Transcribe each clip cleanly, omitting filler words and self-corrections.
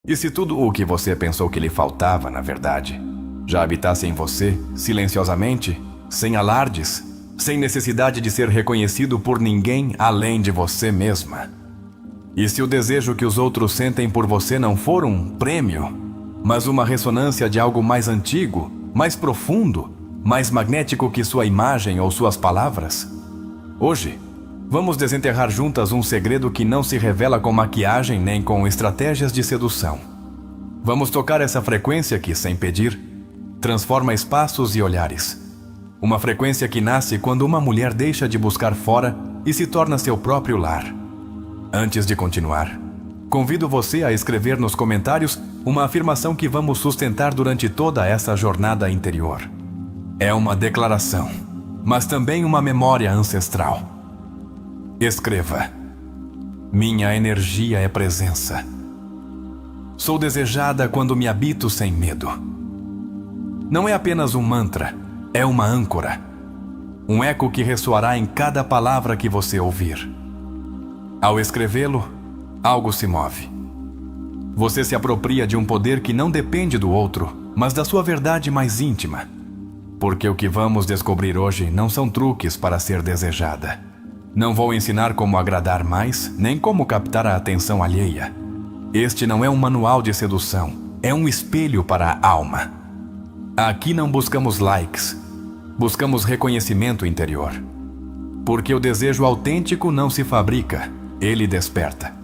E se tudo o que você pensou que lhe faltava, na verdade, já habitasse em você, silenciosamente, sem alardes, sem necessidade de ser reconhecido por ninguém além de você mesma? E se o desejo que os outros sentem por você não for um prêmio, mas uma ressonância de algo mais antigo, mais profundo, mais magnético que sua imagem ou suas palavras? Hoje, vamos desenterrar juntas um segredo que não se revela com maquiagem nem com estratégias de sedução. Vamos tocar essa frequência que, sem pedir, transforma espaços e olhares. Uma frequência que nasce quando uma mulher deixa de buscar fora e se torna seu próprio lar. Antes de continuar, convido você a escrever nos comentários uma afirmação que vamos sustentar durante toda essa jornada interior. É uma declaração, mas também uma memória ancestral. Escreva: minha energia é presença. Sou desejada quando me habito sem medo. Não é apenas um mantra, é uma âncora. Um eco que ressoará em cada palavra que você ouvir. Ao escrevê-lo, algo se move. Você se apropria de um poder que não depende do outro, mas da sua verdade mais íntima. Porque o que vamos descobrir hoje não são truques para ser desejada. Não vou ensinar como agradar mais, nem como captar a atenção alheia. Este não é um manual de sedução, é um espelho para a alma. Aqui não buscamos likes, buscamos reconhecimento interior. Porque o desejo autêntico não se fabrica, ele desperta.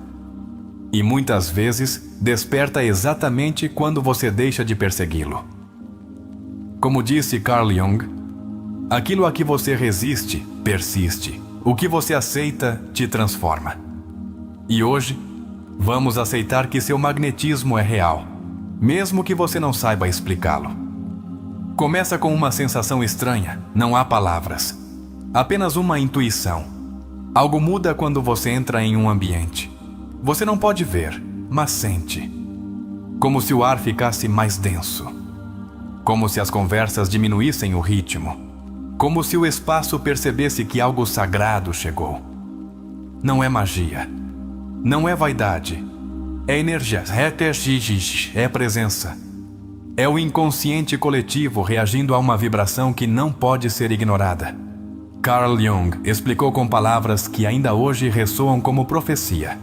E muitas vezes, desperta exatamente quando você deixa de persegui-lo. Como disse Carl Jung, aquilo a que você resiste, persiste. O que você aceita, te transforma. E hoje, vamos aceitar que seu magnetismo é real, mesmo que você não saiba explicá-lo. Começa com uma sensação estranha, não há palavras. Apenas uma intuição. Algo muda quando você entra em um ambiente. Você não pode ver, mas sente. Como se o ar ficasse mais denso. Como se as conversas diminuíssem o ritmo. Como se o espaço percebesse que algo sagrado chegou. Não é magia. Não é vaidade. É energia. É presença. É o inconsciente coletivo reagindo a uma vibração que não pode ser ignorada. Carl Jung explicou com palavras que ainda hoje ressoam como profecia.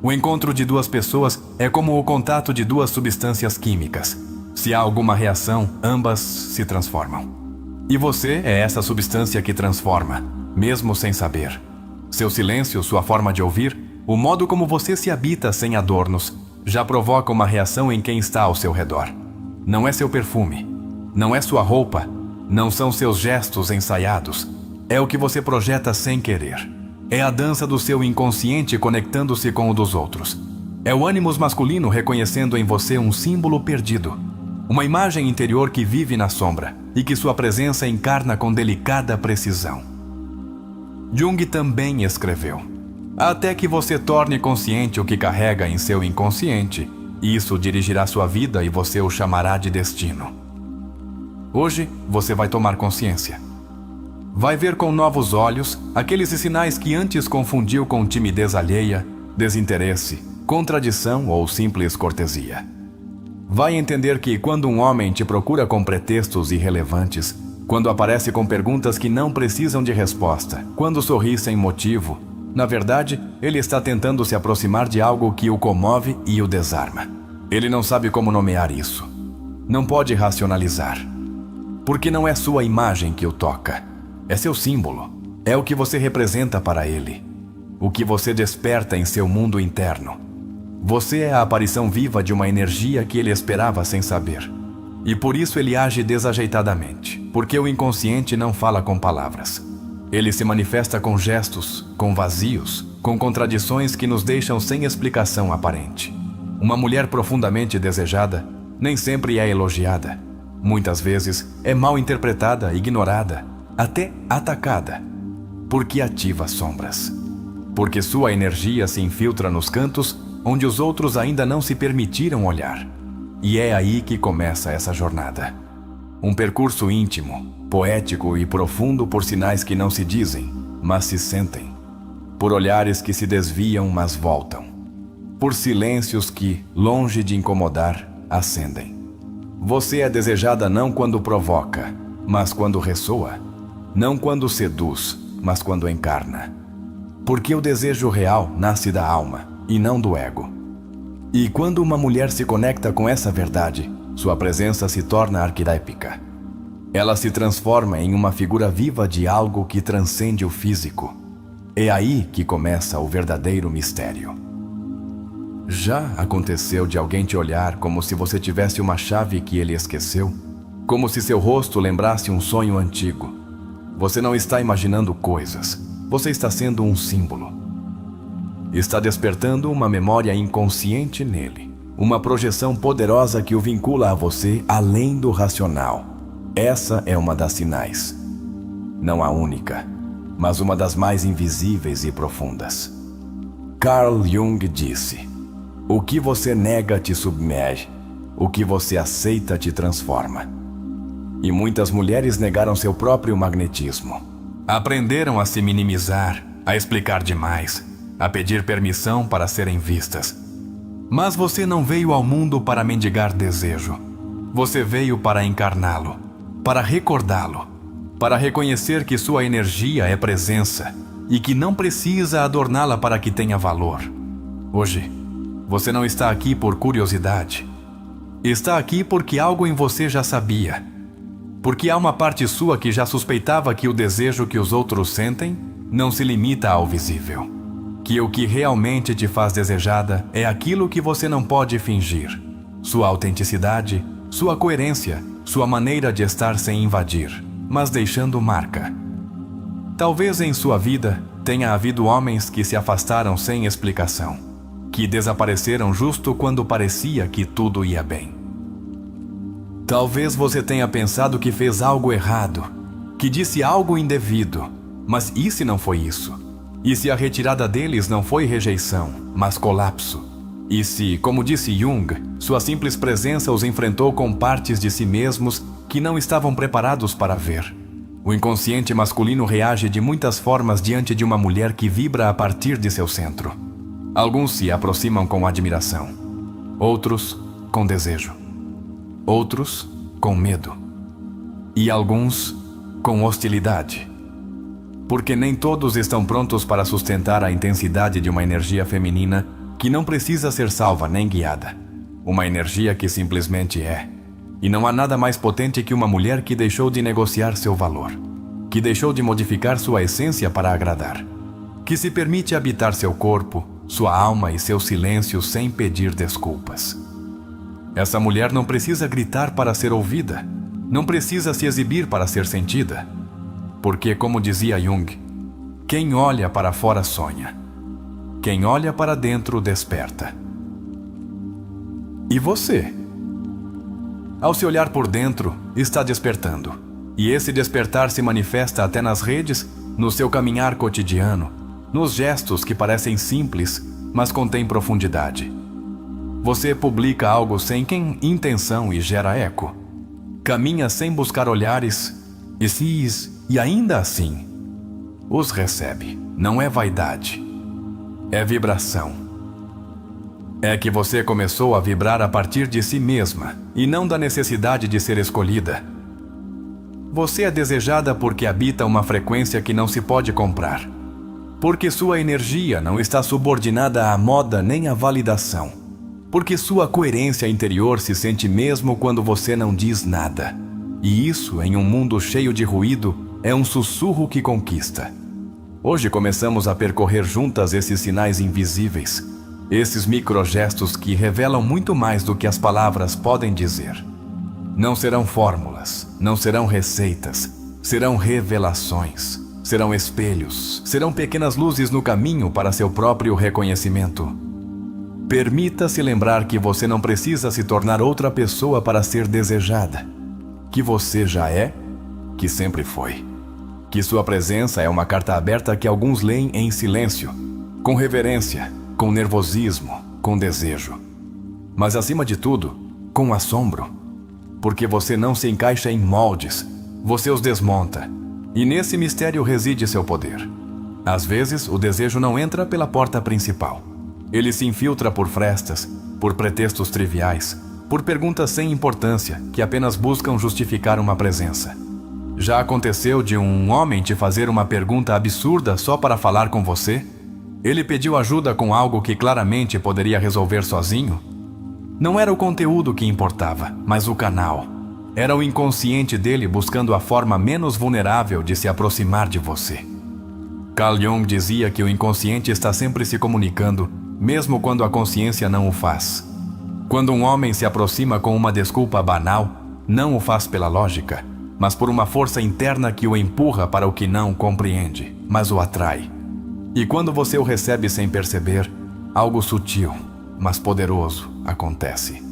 O encontro de duas pessoas é como o contato de duas substâncias químicas. Se há alguma reação, ambas se transformam. E você é essa substância que transforma, mesmo sem saber. Seu silêncio, sua forma de ouvir, o modo como você se habita sem adornos, já provoca uma reação em quem está ao seu redor. Não é seu perfume, não é sua roupa, não são seus gestos ensaiados. É o que você projeta sem querer. É a dança do seu inconsciente conectando-se com o dos outros. É o ânimos masculino reconhecendo em você um símbolo perdido. Uma imagem interior que vive na sombra e que sua presença encarna com delicada precisão. Jung também escreveu: até que você torne consciente o que carrega em seu inconsciente, isso dirigirá sua vida e você o chamará de destino. Hoje, você vai tomar consciência. Vai ver com novos olhos aqueles sinais que antes confundiu com timidez alheia, desinteresse, contradição ou simples cortesia. Vai entender que quando um homem te procura com pretextos irrelevantes, quando aparece com perguntas que não precisam de resposta, quando sorri sem motivo, na verdade, ele está tentando se aproximar de algo que o comove e o desarma. Ele não sabe como nomear isso. Não pode racionalizar. Porque não é sua imagem que o toca. É seu símbolo. É o que você representa para ele. O que você desperta em seu mundo interno. Você é a aparição viva de uma energia que ele esperava sem saber. E por isso ele age desajeitadamente, porque o inconsciente não fala com palavras. Ele se manifesta com gestos, com vazios, com contradições que nos deixam sem explicação aparente. Uma mulher profundamente desejada nem sempre é elogiada. Muitas vezes é mal interpretada, ignorada, até atacada, porque ativa sombras. Porque sua energia se infiltra nos cantos onde os outros ainda não se permitiram olhar. E é aí que começa essa jornada. Um percurso íntimo, poético e profundo por sinais que não se dizem, mas se sentem. Por olhares que se desviam, mas voltam. por silêncios que, longe de incomodar, acendem. Você é desejada não quando provoca, mas quando ressoa, não quando seduz, mas quando encarna. Porque o desejo real nasce da alma e não do ego. E quando uma mulher se conecta com essa verdade, sua presença se torna arquetípica. Ela se transforma em uma figura viva de algo que transcende o físico. É aí que começa o verdadeiro mistério. Já aconteceu de alguém te olhar como se você tivesse uma chave que ele esqueceu? Como se seu rosto lembrasse um sonho antigo? Você não está imaginando coisas, você está sendo um símbolo. Está despertando uma memória inconsciente nele, uma projeção poderosa que o vincula a você além do racional. Essa é uma das sinais. Não a única, mas uma das mais invisíveis e profundas. Carl Jung disse: o que você nega te submerge, o que você aceita te transforma. E muitas mulheres negaram seu próprio magnetismo. Aprenderam a se minimizar, a explicar demais, a pedir permissão para serem vistas. Mas você não veio ao mundo para mendigar desejo. Você veio para encarná-lo, para recordá-lo, para reconhecer que sua energia é presença e que não precisa adorná-la para que tenha valor. Hoje, você não está aqui por curiosidade. Está aqui porque algo em você já sabia. Porque há uma parte sua que já suspeitava que o desejo que os outros sentem não se limita ao visível. Que o que realmente te faz desejada é aquilo que você não pode fingir. Sua autenticidade, sua coerência, sua maneira de estar sem invadir, mas deixando marca. Talvez em sua vida tenha havido homens que se afastaram sem explicação, que desapareceram justo quando parecia que tudo ia bem. Talvez você tenha pensado que fez algo errado, que disse algo indevido, mas e se não foi isso? E se a retirada deles não foi rejeição, mas colapso? E se, como disse Jung, sua simples presença os enfrentou com partes de si mesmos que não estavam preparados para ver? O inconsciente masculino reage de muitas formas diante de uma mulher que vibra a partir de seu centro. Alguns se aproximam com admiração, outros com desejo, outros com medo e alguns com hostilidade. Porque nem todos estão prontos para sustentar a intensidade de uma energia feminina que não precisa ser salva nem guiada. Uma energia que simplesmente é. E não há nada mais potente que uma mulher que deixou de negociar seu valor, que deixou de modificar sua essência para agradar, que se permite habitar seu corpo, sua alma e seu silêncio sem pedir desculpas. Essa mulher não precisa gritar para ser ouvida, não precisa se exibir para ser sentida. Porque, como dizia Jung, quem olha para fora sonha, quem olha para dentro desperta. E você? Ao se olhar por dentro, está despertando. E esse despertar se manifesta até nas redes, no seu caminhar cotidiano, nos gestos que parecem simples, mas contêm profundidade. Você publica algo sem intenção e gera eco. Caminha sem buscar olhares e ainda assim os recebe. Não é vaidade, é vibração. É que você começou a vibrar a partir de si mesma e não da necessidade de ser escolhida. Você é desejada porque habita uma frequência que não se pode comprar. Porque sua energia não está subordinada à moda nem à validação. Porque sua coerência interior se sente mesmo quando você não diz nada. E isso, em um mundo cheio de ruído, é um sussurro que conquista. Hoje começamos a percorrer juntas esses sinais invisíveis, esses microgestos que revelam muito mais do que as palavras podem dizer. Não serão fórmulas, não serão receitas, serão revelações, serão espelhos, serão pequenas luzes no caminho para seu próprio reconhecimento. Permita-se lembrar que você não precisa se tornar outra pessoa para ser desejada, que você já é, que sempre foi, que sua presença é uma carta aberta que alguns leem em silêncio, com reverência, com nervosismo, com desejo, mas acima de tudo, com assombro, porque você não se encaixa em moldes, você os desmonta, e nesse mistério reside seu poder. Às vezes, o desejo não entra pela porta principal. Ele se infiltra por frestas, por pretextos triviais, por perguntas sem importância que apenas buscam justificar uma presença. Já aconteceu de um homem te fazer uma pergunta absurda só para falar com você? Ele pediu ajuda com algo que claramente poderia resolver sozinho? Não era o conteúdo que importava, mas o canal. Era o inconsciente dele buscando a forma menos vulnerável de se aproximar de você. Carl Jung dizia que o inconsciente está sempre se comunicando, mesmo quando a consciência não o faz. Quando um homem se aproxima com uma desculpa banal, não o faz pela lógica, mas por uma força interna que o empurra para o que não compreende, mas o atrai. E quando você o recebe sem perceber, algo sutil, mas poderoso, acontece.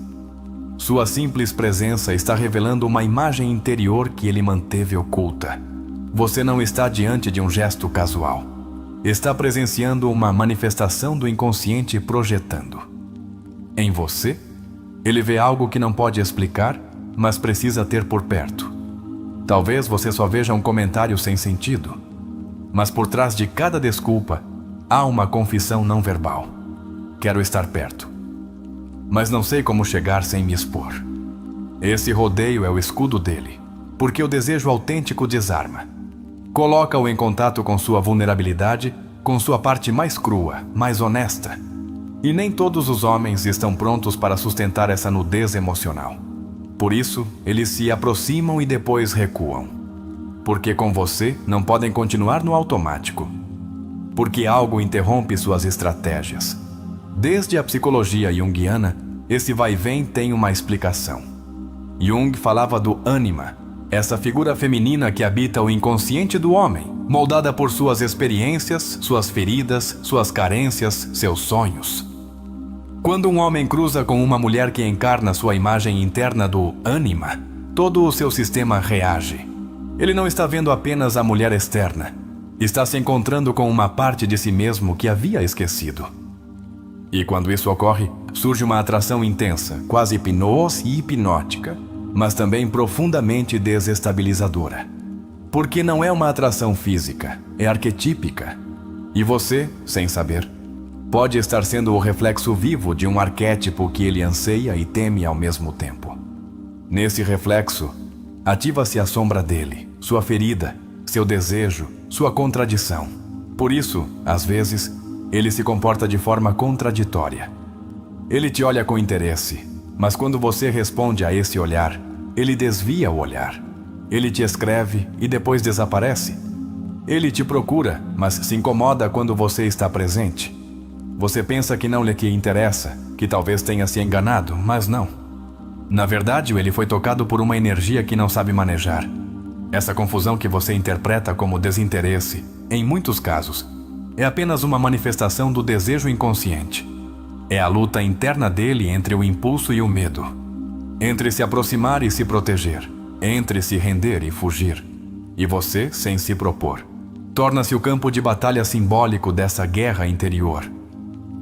Sua simples presença está revelando uma imagem interior que ele manteve oculta. Você não está diante de um gesto casual. Está presenciando uma manifestação do inconsciente projetando. Em você, ele vê algo que não pode explicar, mas precisa ter por perto. Talvez você só veja um comentário sem sentido, mas por trás de cada desculpa, há uma confissão não verbal. Quero estar perto, mas não sei como chegar sem me expor. Esse rodeio é o escudo dele, porque o desejo autêntico desarma. Coloca-o em contato com sua vulnerabilidade, com sua parte mais crua, mais honesta. E nem todos os homens estão prontos para sustentar essa nudez emocional. Por isso, eles se aproximam e depois recuam. Porque com você não podem continuar no automático. Porque algo interrompe suas estratégias. Desde a psicologia junguiana, esse vai-vem tem uma explicação. Jung falava do ânima, essa figura feminina que habita o inconsciente do homem, moldada por suas experiências, suas feridas, suas carências, seus sonhos. Quando um homem cruza com uma mulher que encarna sua imagem interna do ânima, todo o seu sistema reage. Ele não está vendo apenas a mulher externa, está se encontrando com uma parte de si mesmo que havia esquecido. E quando isso ocorre, surge uma atração intensa, quase hipnótica, mas também profundamente desestabilizadora. Porque não é uma atração física, é arquetípica. E você, sem saber, pode estar sendo o reflexo vivo de um arquétipo que ele anseia e teme ao mesmo tempo. Nesse reflexo, ativa-se a sombra dele, sua ferida, seu desejo, sua contradição. Por isso, às vezes, ele se comporta de forma contraditória. Ele te olha com interesse, mas quando você responde a esse olhar, ele desvia o olhar. Ele te escreve e depois desaparece. Ele te procura, mas se incomoda quando você está presente. Você pensa que não lhe interessa, que talvez tenha se enganado, mas não. Na verdade, ele foi tocado por uma energia que não sabe manejar. Essa confusão que você interpreta como desinteresse, em muitos casos, é apenas uma manifestação do desejo inconsciente. É a luta interna dele entre o impulso e o medo. Entre se aproximar e se proteger. Entre se render e fugir. E você, sem se propor, torna-se o campo de batalha simbólico dessa guerra interior.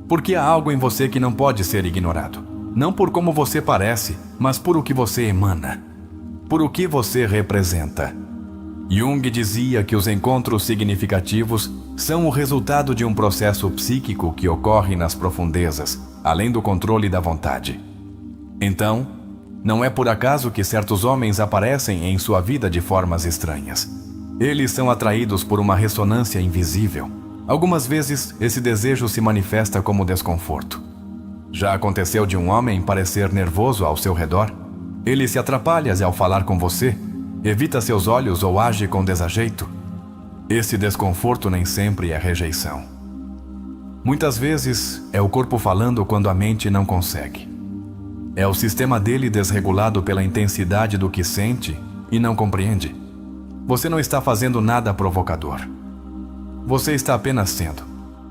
Porque há algo em você que não pode ser ignorado. Não por como você parece, mas por o que você emana. Por o que você representa. Jung dizia que os encontros significativos são o resultado de um processo psíquico que ocorre nas profundezas, além do controle da vontade. Então, não é por acaso que certos homens aparecem em sua vida de formas estranhas. Eles são atraídos por uma ressonância invisível. Algumas vezes, esse desejo se manifesta como desconforto. Já aconteceu de um homem parecer nervoso ao seu redor? Ele se atrapalha ao falar com você, evita seus olhos ou age com desajeito? Esse desconforto nem sempre é rejeição. Muitas vezes, é o corpo falando quando a mente não consegue. É o sistema dele desregulado pela intensidade do que sente e não compreende. Você não está fazendo nada provocador. Você está apenas sendo,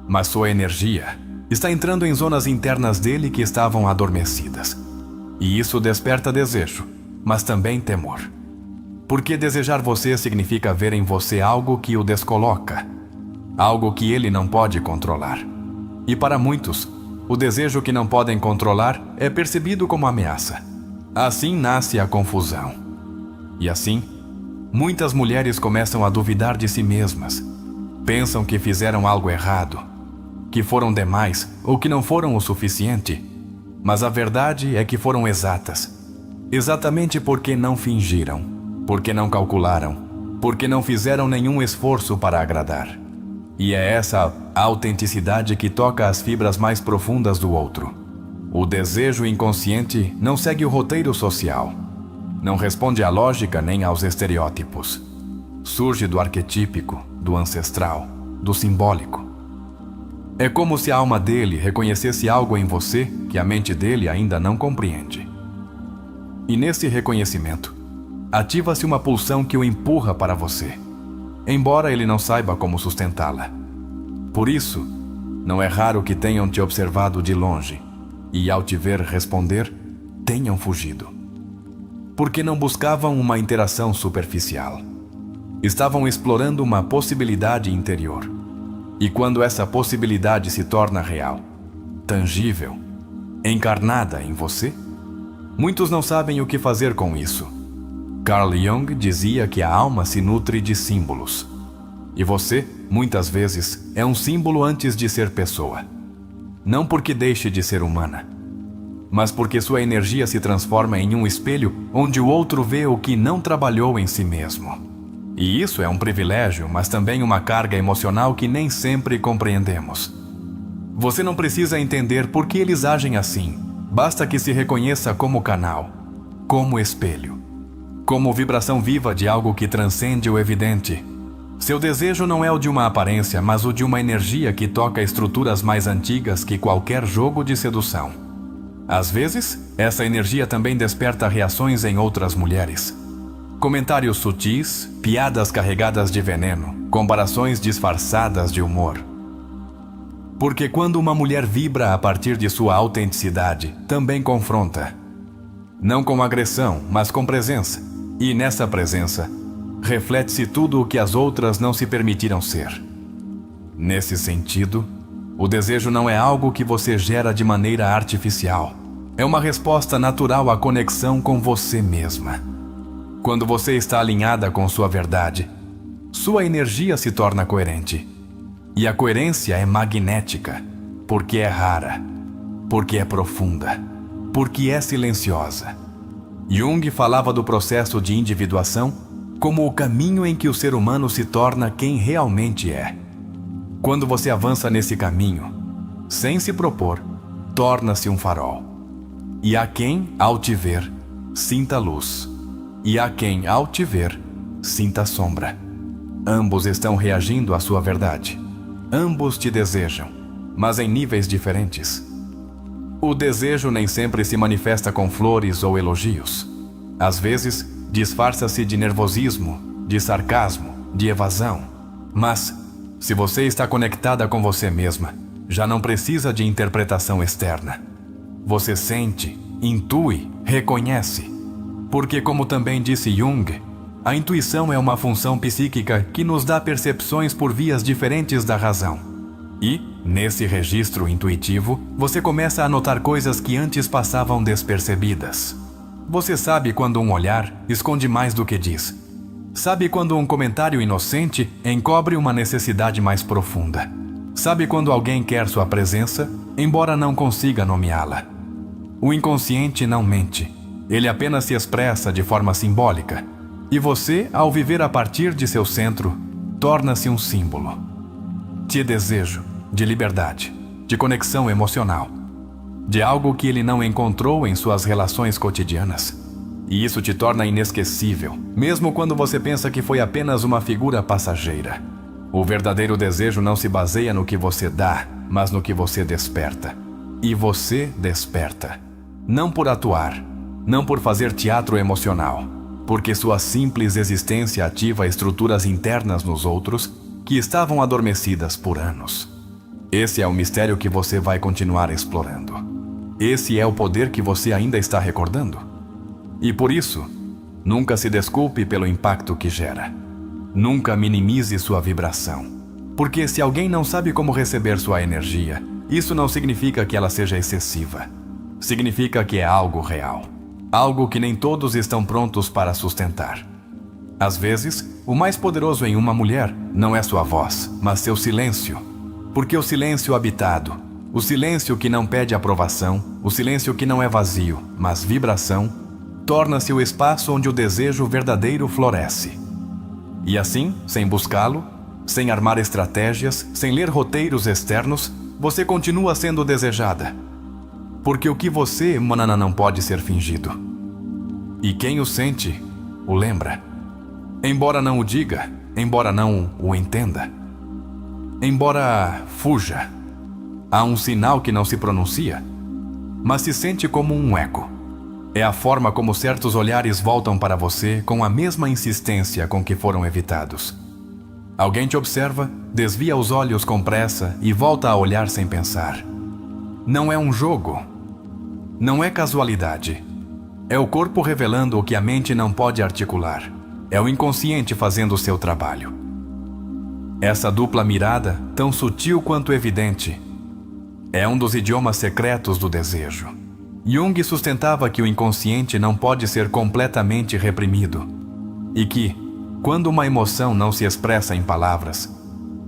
mas sua energia está entrando em zonas internas dele que estavam adormecidas. E isso desperta desejo, mas também temor. Porque desejar você significa ver em você algo que o descoloca, algo que ele não pode controlar. E para muitos, o desejo que não podem controlar é percebido como ameaça. Assim nasce a confusão. E assim, muitas mulheres começam a duvidar de si mesmas. Pensam que fizeram algo errado. que foram demais ou que não foram o suficiente, mas a verdade é que foram exatas. Exatamente porque não fingiram, porque não calcularam, porque não fizeram nenhum esforço para agradar. E é essa autenticidade que toca as fibras mais profundas do outro. O desejo inconsciente não segue o roteiro social. Não responde à lógica nem aos estereótipos. Surge do arquetípico, do ancestral, do simbólico. É como se a alma dele reconhecesse algo em você que a mente dele ainda não compreende. E nesse reconhecimento, ativa-se uma pulsão que o empurra para você, embora ele não saiba como sustentá-la. Por isso, não é raro que tenham te observado de longe e, ao te ver responder, tenham fugido. Porque não buscavam uma interação superficial. Estavam explorando uma possibilidade interior. E quando essa possibilidade se torna real, tangível, encarnada em você, muitos não sabem o que fazer com isso. Carl Jung dizia que a alma se nutre de símbolos. E você, muitas vezes, é um símbolo antes de ser pessoa. Não porque deixe de ser humana, mas porque sua energia se transforma em um espelho onde o outro vê o que não trabalhou em si mesmo. E isso é um privilégio, mas também uma carga emocional que nem sempre compreendemos. Você não precisa entender por que eles agem assim. Basta que se reconheça como canal, como espelho, como vibração viva de algo que transcende o evidente. Seu desejo não é o de uma aparência, mas o de uma energia que toca estruturas mais antigas que qualquer jogo de sedução. Às vezes, essa energia também desperta reações em outras mulheres. Comentários sutis, piadas carregadas de veneno, comparações disfarçadas de humor. Porque quando uma mulher vibra a partir de sua autenticidade, também confronta. Não com agressão, mas com presença. E nessa presença, reflete-se tudo o que as outras não se permitiram ser. Nesse sentido, o desejo não é algo que você gera de maneira artificial. É uma resposta natural à conexão com você mesma. Quando você está alinhada com sua verdade, sua energia se torna coerente. E a coerência é magnética, porque é rara, porque é profunda, porque é silenciosa. Jung falava do processo de individuação como o caminho em que o ser humano se torna quem realmente é. Quando você avança nesse caminho, sem se propor, torna-se um farol. E há quem, ao te ver, sinta luz. E há quem, ao te ver, sinta sombra. Ambos estão reagindo à sua verdade. Ambos te desejam, mas em níveis diferentes. O desejo nem sempre se manifesta com flores ou elogios. Às vezes, disfarça-se de nervosismo, de sarcasmo, de evasão. Mas, se você está conectada com você mesma, já não precisa de interpretação externa. Você sente, intui, reconhece. Porque, como também disse Jung, a intuição é uma função psíquica que nos dá percepções por vias diferentes da razão. E, nesse registro intuitivo, você começa a notar coisas que antes passavam despercebidas. Você sabe quando um olhar esconde mais do que diz. Sabe quando um comentário inocente encobre uma necessidade mais profunda. Sabe quando alguém quer sua presença, embora não consiga nomeá-la. O inconsciente não mente. Ele apenas se expressa de forma simbólica. E você, ao viver a partir de seu centro, torna-se um símbolo. Te desejo, de liberdade, de conexão emocional, de algo que ele não encontrou em suas relações cotidianas. E isso te torna inesquecível, mesmo quando você pensa que foi apenas uma figura passageira. O verdadeiro desejo não se baseia no que você dá, mas no que você desperta. E você desperta. Não por atuar, não por fazer teatro emocional, porque sua simples existência ativa estruturas internas nos outros que estavam adormecidas por anos. Esse é o mistério que você vai continuar explorando. Esse é o poder que você ainda está recordando. E por isso, nunca se desculpe pelo impacto que gera. Nunca minimize sua vibração. Porque se alguém não sabe como receber sua energia, isso não significa que ela seja excessiva. Significa que é algo real. Algo que nem todos estão prontos para sustentar. Às vezes, o mais poderoso em uma mulher não é sua voz, mas seu silêncio. Porque o silêncio habitado, o silêncio que não pede aprovação, o silêncio que não é vazio, mas vibração, torna-se o espaço onde o desejo verdadeiro floresce. E assim, sem buscá-lo, sem armar estratégias, sem ler roteiros externos, você continua sendo desejada. Porque o que você emana não pode ser fingido. E quem o sente, o lembra. Embora não o diga, embora não o entenda, embora fuja, há um sinal que não se pronuncia, mas se sente como um eco. É a forma como certos olhares voltam para você com a mesma insistência com que foram evitados. Alguém te observa, desvia os olhos com pressa e volta a olhar sem pensar. Não é um jogo. Não é casualidade. É o corpo revelando o que a mente não pode articular. É o inconsciente fazendo o seu trabalho. Essa dupla mirada, tão sutil quanto evidente, é um dos idiomas secretos do desejo. Jung sustentava que o inconsciente não pode ser completamente reprimido e que, quando uma emoção não se expressa em palavras,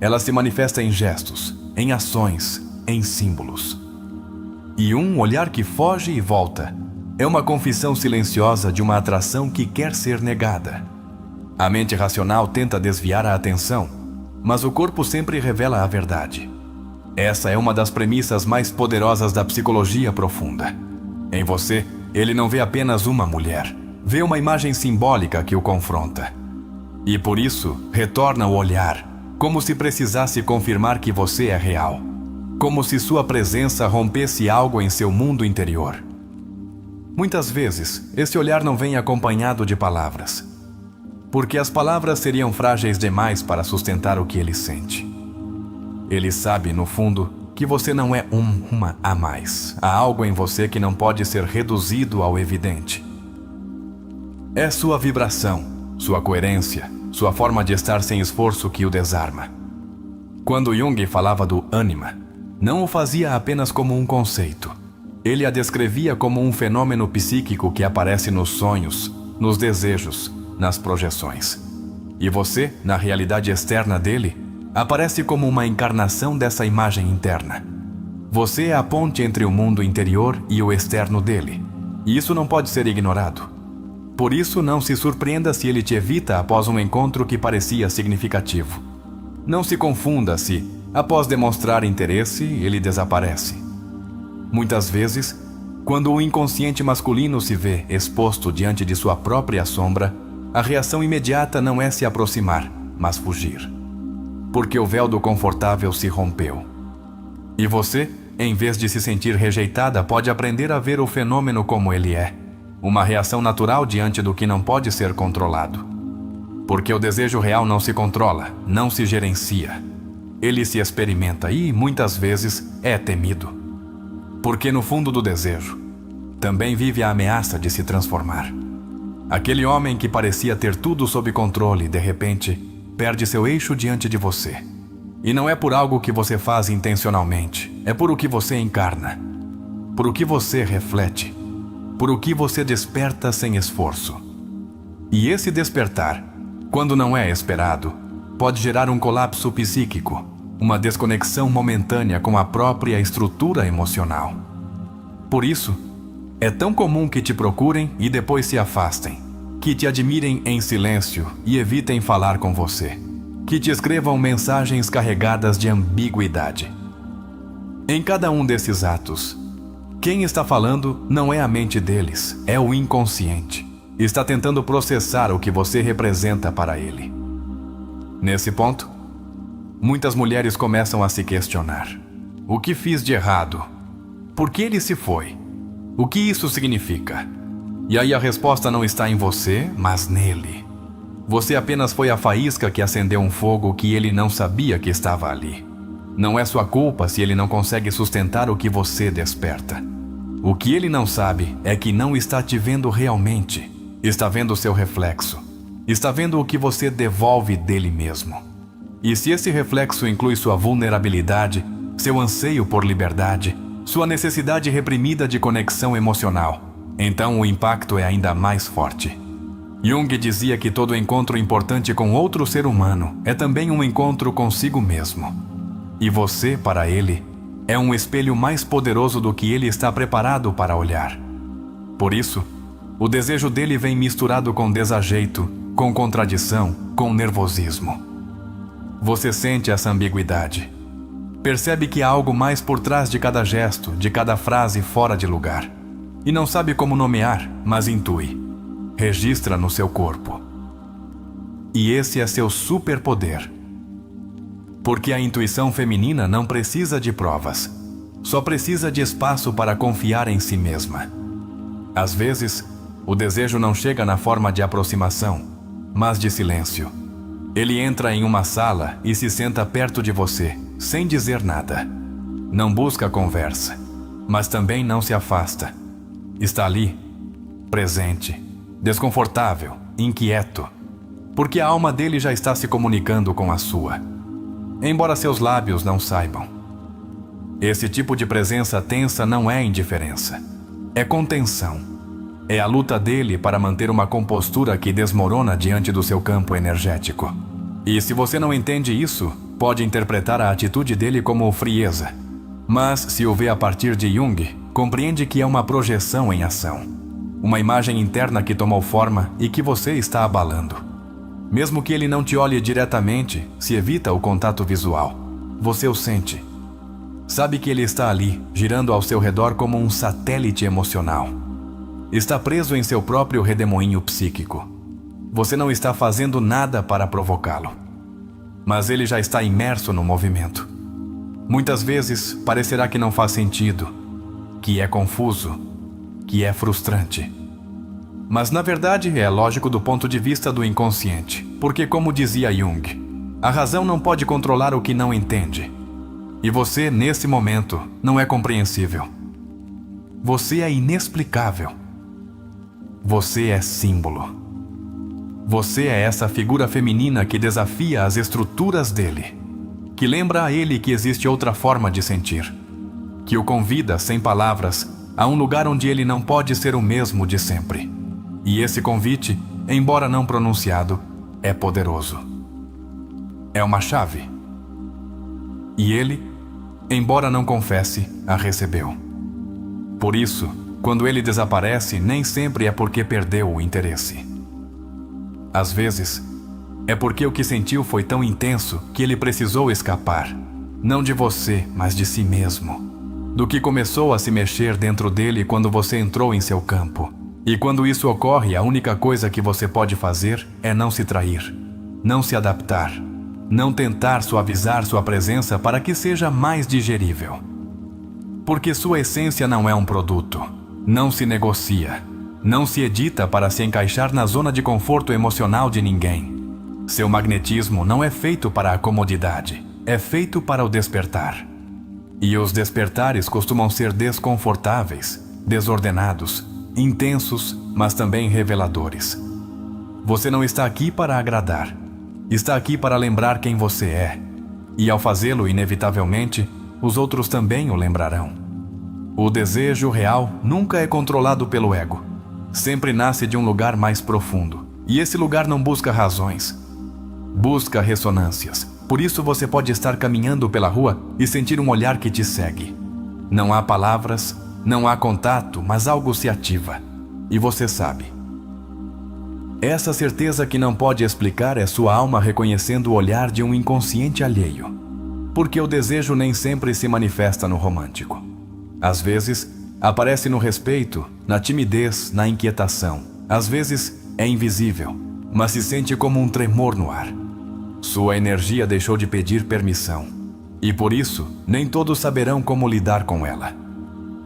ela se manifesta em gestos, em ações, em símbolos. E um olhar que foge e volta é uma confissão silenciosa de uma atração que quer ser negada. A mente racional tenta desviar a atenção, mas o corpo sempre revela a verdade. Essa é uma das premissas mais poderosas da psicologia profunda. Em você, ele não vê apenas uma mulher, vê uma imagem simbólica que o confronta. E por isso, retorna o olhar, como se precisasse confirmar que você é real. Como se sua presença rompesse algo em seu mundo interior. Muitas vezes, esse olhar não vem acompanhado de palavras, porque as palavras seriam frágeis demais para sustentar o que ele sente. Ele sabe, no fundo, que você não é uma a mais. Há algo em você que não pode ser reduzido ao evidente. É sua vibração, sua coerência, sua forma de estar sem esforço que o desarma. Quando Jung falava do ânima, não o fazia apenas como um conceito. Ele a descrevia como um fenômeno psíquico que aparece nos sonhos, nos desejos, nas projeções. E você, na realidade externa dele, aparece como uma encarnação dessa imagem interna. Você é a ponte entre o mundo interior e o externo dele. E isso não pode ser ignorado. Por isso, não se surpreenda se ele te evita após um encontro que parecia significativo. Não se confunda se, após demonstrar interesse, ele desaparece. Muitas vezes, quando o inconsciente masculino se vê exposto diante de sua própria sombra, a reação imediata não é se aproximar, mas fugir. Porque o véu do confortável se rompeu. E você, em vez de se sentir rejeitada, pode aprender a ver o fenômeno como ele é. Uma reação natural diante do que não pode ser controlado. Porque o desejo real não se controla, não se gerencia. Ele se experimenta e, muitas vezes, é temido. Porque no fundo do desejo, também vive a ameaça de se transformar. Aquele homem que parecia ter tudo sob controle, de repente, perde seu eixo diante de você. E não é por algo que você faz intencionalmente, é por o que você encarna, por o que você reflete, por o que você desperta sem esforço. E esse despertar, quando não é esperado, pode gerar um colapso psíquico, uma desconexão momentânea com a própria estrutura emocional. Por isso, é tão comum que te procurem e depois se afastem, que te admirem em silêncio e evitem falar com você, que te escrevam mensagens carregadas de ambiguidade. Em cada um desses atos, quem está falando não é a mente deles, é o inconsciente. Está tentando processar o que você representa para ele. Nesse ponto, muitas mulheres começam a se questionar. O que fiz de errado? Por que ele se foi? O que isso significa? E aí a resposta não está em você, mas nele. Você apenas foi a faísca que acendeu um fogo que ele não sabia que estava ali. Não é sua culpa se ele não consegue sustentar o que você desperta. O que ele não sabe é que não está te vendo realmente. Está vendo o seu reflexo. Está vendo o que você devolve dele mesmo. E se esse reflexo inclui sua vulnerabilidade, seu anseio por liberdade, sua necessidade reprimida de conexão emocional, então o impacto é ainda mais forte. Jung dizia que todo encontro importante com outro ser humano é também um encontro consigo mesmo. E você, para ele, é um espelho mais poderoso do que ele está preparado para olhar. Por isso, o desejo dele vem misturado com desajeito, com contradição, com nervosismo. Você sente essa ambiguidade. Percebe que há algo mais por trás de cada gesto, de cada frase fora de lugar. E não sabe como nomear, mas intui. Registra no seu corpo. E esse é seu superpoder. Porque a intuição feminina não precisa de provas. Só precisa de espaço para confiar em si mesma. Às vezes, o desejo não chega na forma de aproximação, mas de silêncio. Ele entra em uma sala e se senta perto de você, sem dizer nada. Não busca conversa, mas também não se afasta. Está ali, presente, desconfortável, inquieto, porque a alma dele já está se comunicando com a sua, embora seus lábios não saibam. Esse tipo de presença tensa não é indiferença, é contenção. É a luta dele para manter uma compostura que desmorona diante do seu campo energético. E se você não entende isso, pode interpretar a atitude dele como frieza. Mas, se o vê a partir de Jung, compreende que é uma projeção em ação. Uma imagem interna que tomou forma e que você está abalando. Mesmo que ele não te olhe diretamente, se evita o contato visual. Você o sente. Sabe que ele está ali, girando ao seu redor como um satélite emocional. Está preso em seu próprio redemoinho psíquico. Você não está fazendo nada para provocá-lo. Mas ele já está imerso no movimento. Muitas vezes parecerá que não faz sentido, que é confuso, que é frustrante. Mas na verdade é lógico do ponto de vista do inconsciente, porque como dizia Jung, a razão não pode controlar o que não entende. E você, nesse momento, não é compreensível. Você é inexplicável. Você é símbolo. Você é essa figura feminina que desafia as estruturas dele, que lembra a ele que existe outra forma de sentir, que o convida, sem palavras, a um lugar onde ele não pode ser o mesmo de sempre. E esse convite, embora não pronunciado, é poderoso. É uma chave. E ele, embora não confesse, a recebeu. Por isso, quando ele desaparece, nem sempre é porque perdeu o interesse. Às vezes, é porque o que sentiu foi tão intenso que ele precisou escapar, não de você, mas de si mesmo. Do que começou a se mexer dentro dele quando você entrou em seu campo. E quando isso ocorre, a única coisa que você pode fazer é não se trair, não se adaptar, não tentar suavizar sua presença para que seja mais digerível. Porque sua essência não é um produto, não se negocia, não se edita para se encaixar na zona de conforto emocional de ninguém. Seu magnetismo não é feito para a comodidade, é feito para o despertar. E os despertares costumam ser desconfortáveis, desordenados, intensos, mas também reveladores. Você não está aqui para agradar. Está aqui para lembrar quem você é. E ao fazê-lo, inevitavelmente, os outros também o lembrarão. O desejo real nunca é controlado pelo ego. Sempre nasce de um lugar mais profundo. E esse lugar não busca razões. Busca ressonâncias. Por isso você pode estar caminhando pela rua e sentir um olhar que te segue. Não há palavras, não há contato, mas algo se ativa. E você sabe. Essa certeza que não pode explicar é sua alma reconhecendo o olhar de um inconsciente alheio. Porque o desejo nem sempre se manifesta no romântico. Às vezes, aparece no respeito, na timidez, na inquietação. Às vezes, é invisível, mas se sente como um tremor no ar. Sua energia deixou de pedir permissão. E por isso, nem todos saberão como lidar com ela.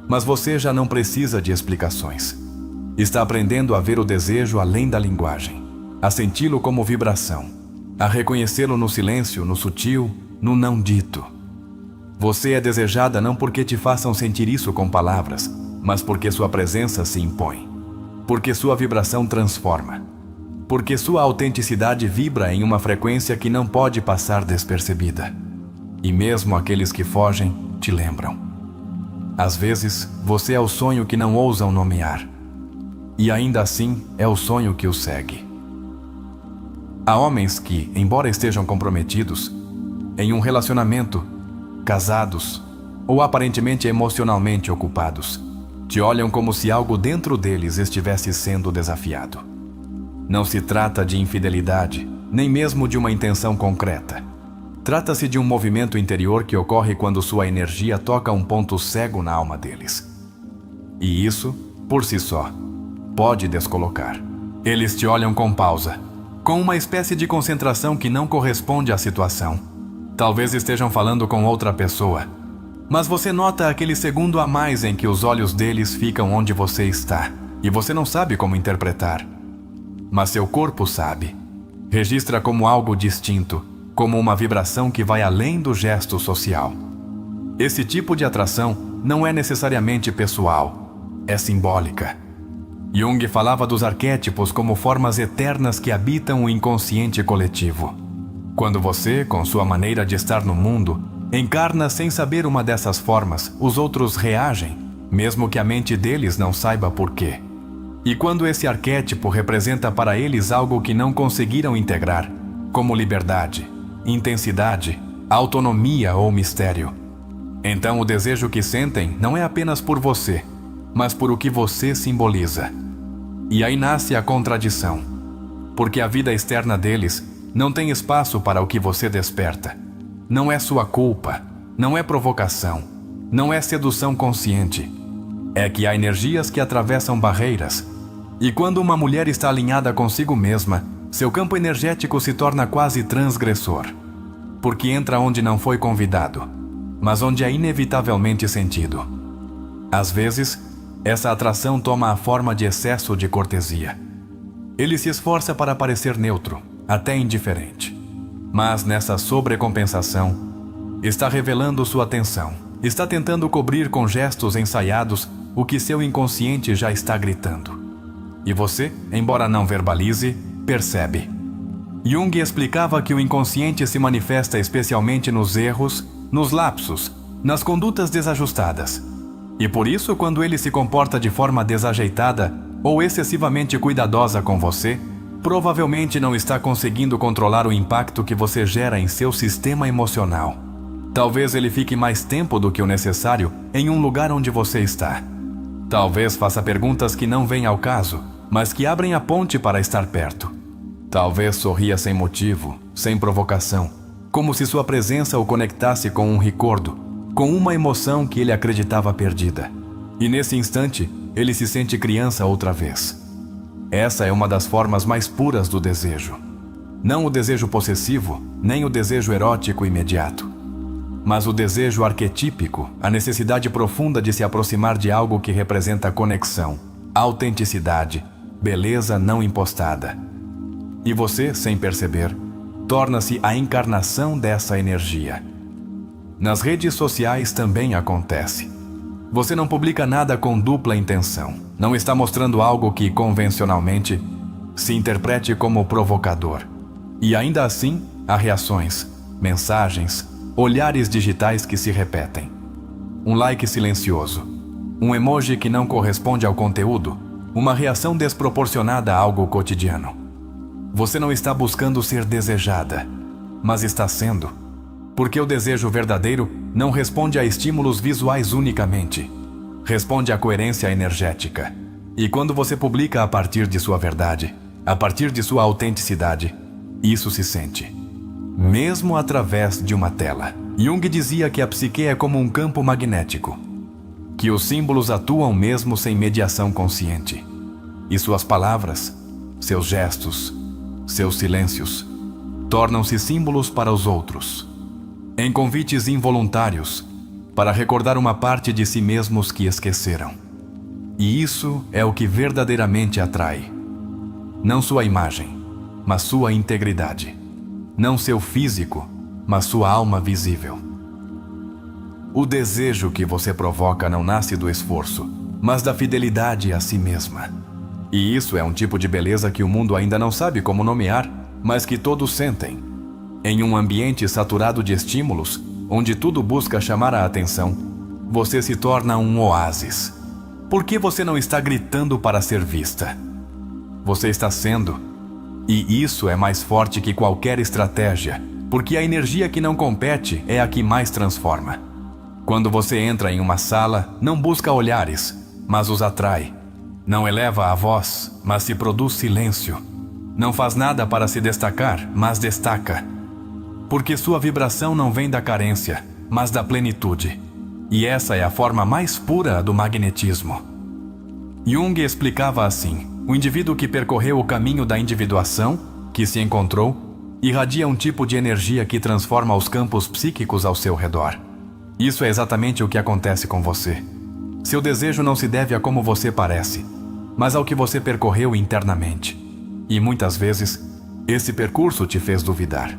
Mas você já não precisa de explicações. Está aprendendo a ver o desejo além da linguagem, a senti-lo como vibração, a reconhecê-lo no silêncio, no sutil, no não dito. Você é desejada não porque te façam sentir isso com palavras, mas porque sua presença se impõe, porque sua vibração transforma, porque sua autenticidade vibra em uma frequência que não pode passar despercebida. E mesmo aqueles que fogem te lembram. Às vezes, você é o sonho que não ousam nomear. E ainda assim, é o sonho que o segue. Há homens que, embora estejam comprometidos, em um relacionamento, casados ou aparentemente emocionalmente ocupados. Te olham como se algo dentro deles estivesse sendo desafiado. Não se trata de infidelidade, nem mesmo de uma intenção concreta. Trata-se de um movimento interior que ocorre quando sua energia toca um ponto cego na alma deles. E isso, por si só, pode descolocar. Eles te olham com pausa, com uma espécie de concentração que não corresponde à situação. Talvez estejam falando com outra pessoa, mas você nota aquele segundo a mais em que os olhos deles ficam onde você está, e você não sabe como interpretar. Mas seu corpo sabe. Registra como algo distinto, como uma vibração que vai além do gesto social. Esse tipo de atração não é necessariamente pessoal, é simbólica. Jung falava dos arquétipos como formas eternas que habitam o inconsciente coletivo. Quando você, com sua maneira de estar no mundo, encarna sem saber uma dessas formas, os outros reagem, mesmo que a mente deles não saiba por quê. E quando esse arquétipo representa para eles algo que não conseguiram integrar, como liberdade, intensidade, autonomia ou mistério, então o desejo que sentem não é apenas por você, mas por o que você simboliza. E aí nasce a contradição, porque a vida externa deles não tem espaço para o que você desperta. Não é sua culpa, não é provocação, não é sedução consciente. É que há energias que atravessam barreiras, e quando uma mulher está alinhada consigo mesma, seu campo energético se torna quase transgressor, porque entra onde não foi convidado, mas onde é inevitavelmente sentido. Às vezes, essa atração toma a forma de excesso de cortesia. Ele se esforça para parecer neutro, até indiferente. Mas nessa sobrecompensação, está revelando sua atenção, está tentando cobrir com gestos ensaiados o que seu inconsciente já está gritando. E você, embora não verbalize, percebe. Jung explicava que o inconsciente se manifesta especialmente nos erros, nos lapsos, nas condutas desajustadas. E por isso, quando ele se comporta de forma desajeitada ou excessivamente cuidadosa com você, provavelmente não está conseguindo controlar o impacto que você gera em seu sistema emocional. Talvez ele fique mais tempo do que o necessário em um lugar onde você está. Talvez faça perguntas que não vêm ao caso, mas que abrem a ponte para estar perto. Talvez sorria sem motivo, sem provocação, como se sua presença o conectasse com um recordo, com uma emoção que ele acreditava perdida. E nesse instante, ele se sente criança outra vez. Essa é uma das formas mais puras do desejo. Não o desejo possessivo, nem o desejo erótico imediato, mas o desejo arquetípico, a necessidade profunda de se aproximar de algo que representa conexão, autenticidade, beleza não impostada. E você, sem perceber, torna-se a encarnação dessa energia. Nas redes sociais também acontece. Você não publica nada com dupla intenção. Não está mostrando algo que, convencionalmente, se interprete como provocador. E ainda assim, há reações, mensagens, olhares digitais que se repetem. Um like silencioso, um emoji que não corresponde ao conteúdo, uma reação desproporcionada a algo cotidiano. Você não está buscando ser desejada, mas está sendo. Porque o desejo verdadeiro não responde a estímulos visuais unicamente. Responde à coerência energética. E quando você publica a partir de sua verdade, a partir de sua autenticidade, isso se sente. Mesmo através de uma tela. Jung dizia que a psique é como um campo magnético, que os símbolos atuam mesmo sem mediação consciente. E suas palavras, seus gestos, seus silêncios, tornam-se símbolos para os outros. Em convites involuntários, para recordar uma parte de si mesmos que esqueceram. E isso é o que verdadeiramente atrai. Não sua imagem, mas sua integridade. Não seu físico, mas sua alma visível. O desejo que você provoca não nasce do esforço, mas da fidelidade a si mesma. E isso é um tipo de beleza que o mundo ainda não sabe como nomear, mas que todos sentem. Em um ambiente saturado de estímulos, onde tudo busca chamar a atenção, você se torna um oásis. Por que você não está gritando para ser vista? Você está sendo. E isso é mais forte que qualquer estratégia, Porque a energia que não compete é a que mais transforma. Quando você entra em uma sala, não busca olhares, mas os atrai. Não eleva a voz, mas se produz silêncio. Não faz nada para se destacar, mas destaca. Porque sua vibração não vem da carência, mas da plenitude. E essa é a forma mais pura do magnetismo. Jung explicava assim: o indivíduo que percorreu o caminho da individuação, que se encontrou, irradia um tipo de energia que transforma os campos psíquicos ao seu redor. Isso é exatamente o que acontece com você. Seu desejo não se deve a como você parece, mas ao que você percorreu internamente. E muitas vezes, esse percurso te fez duvidar.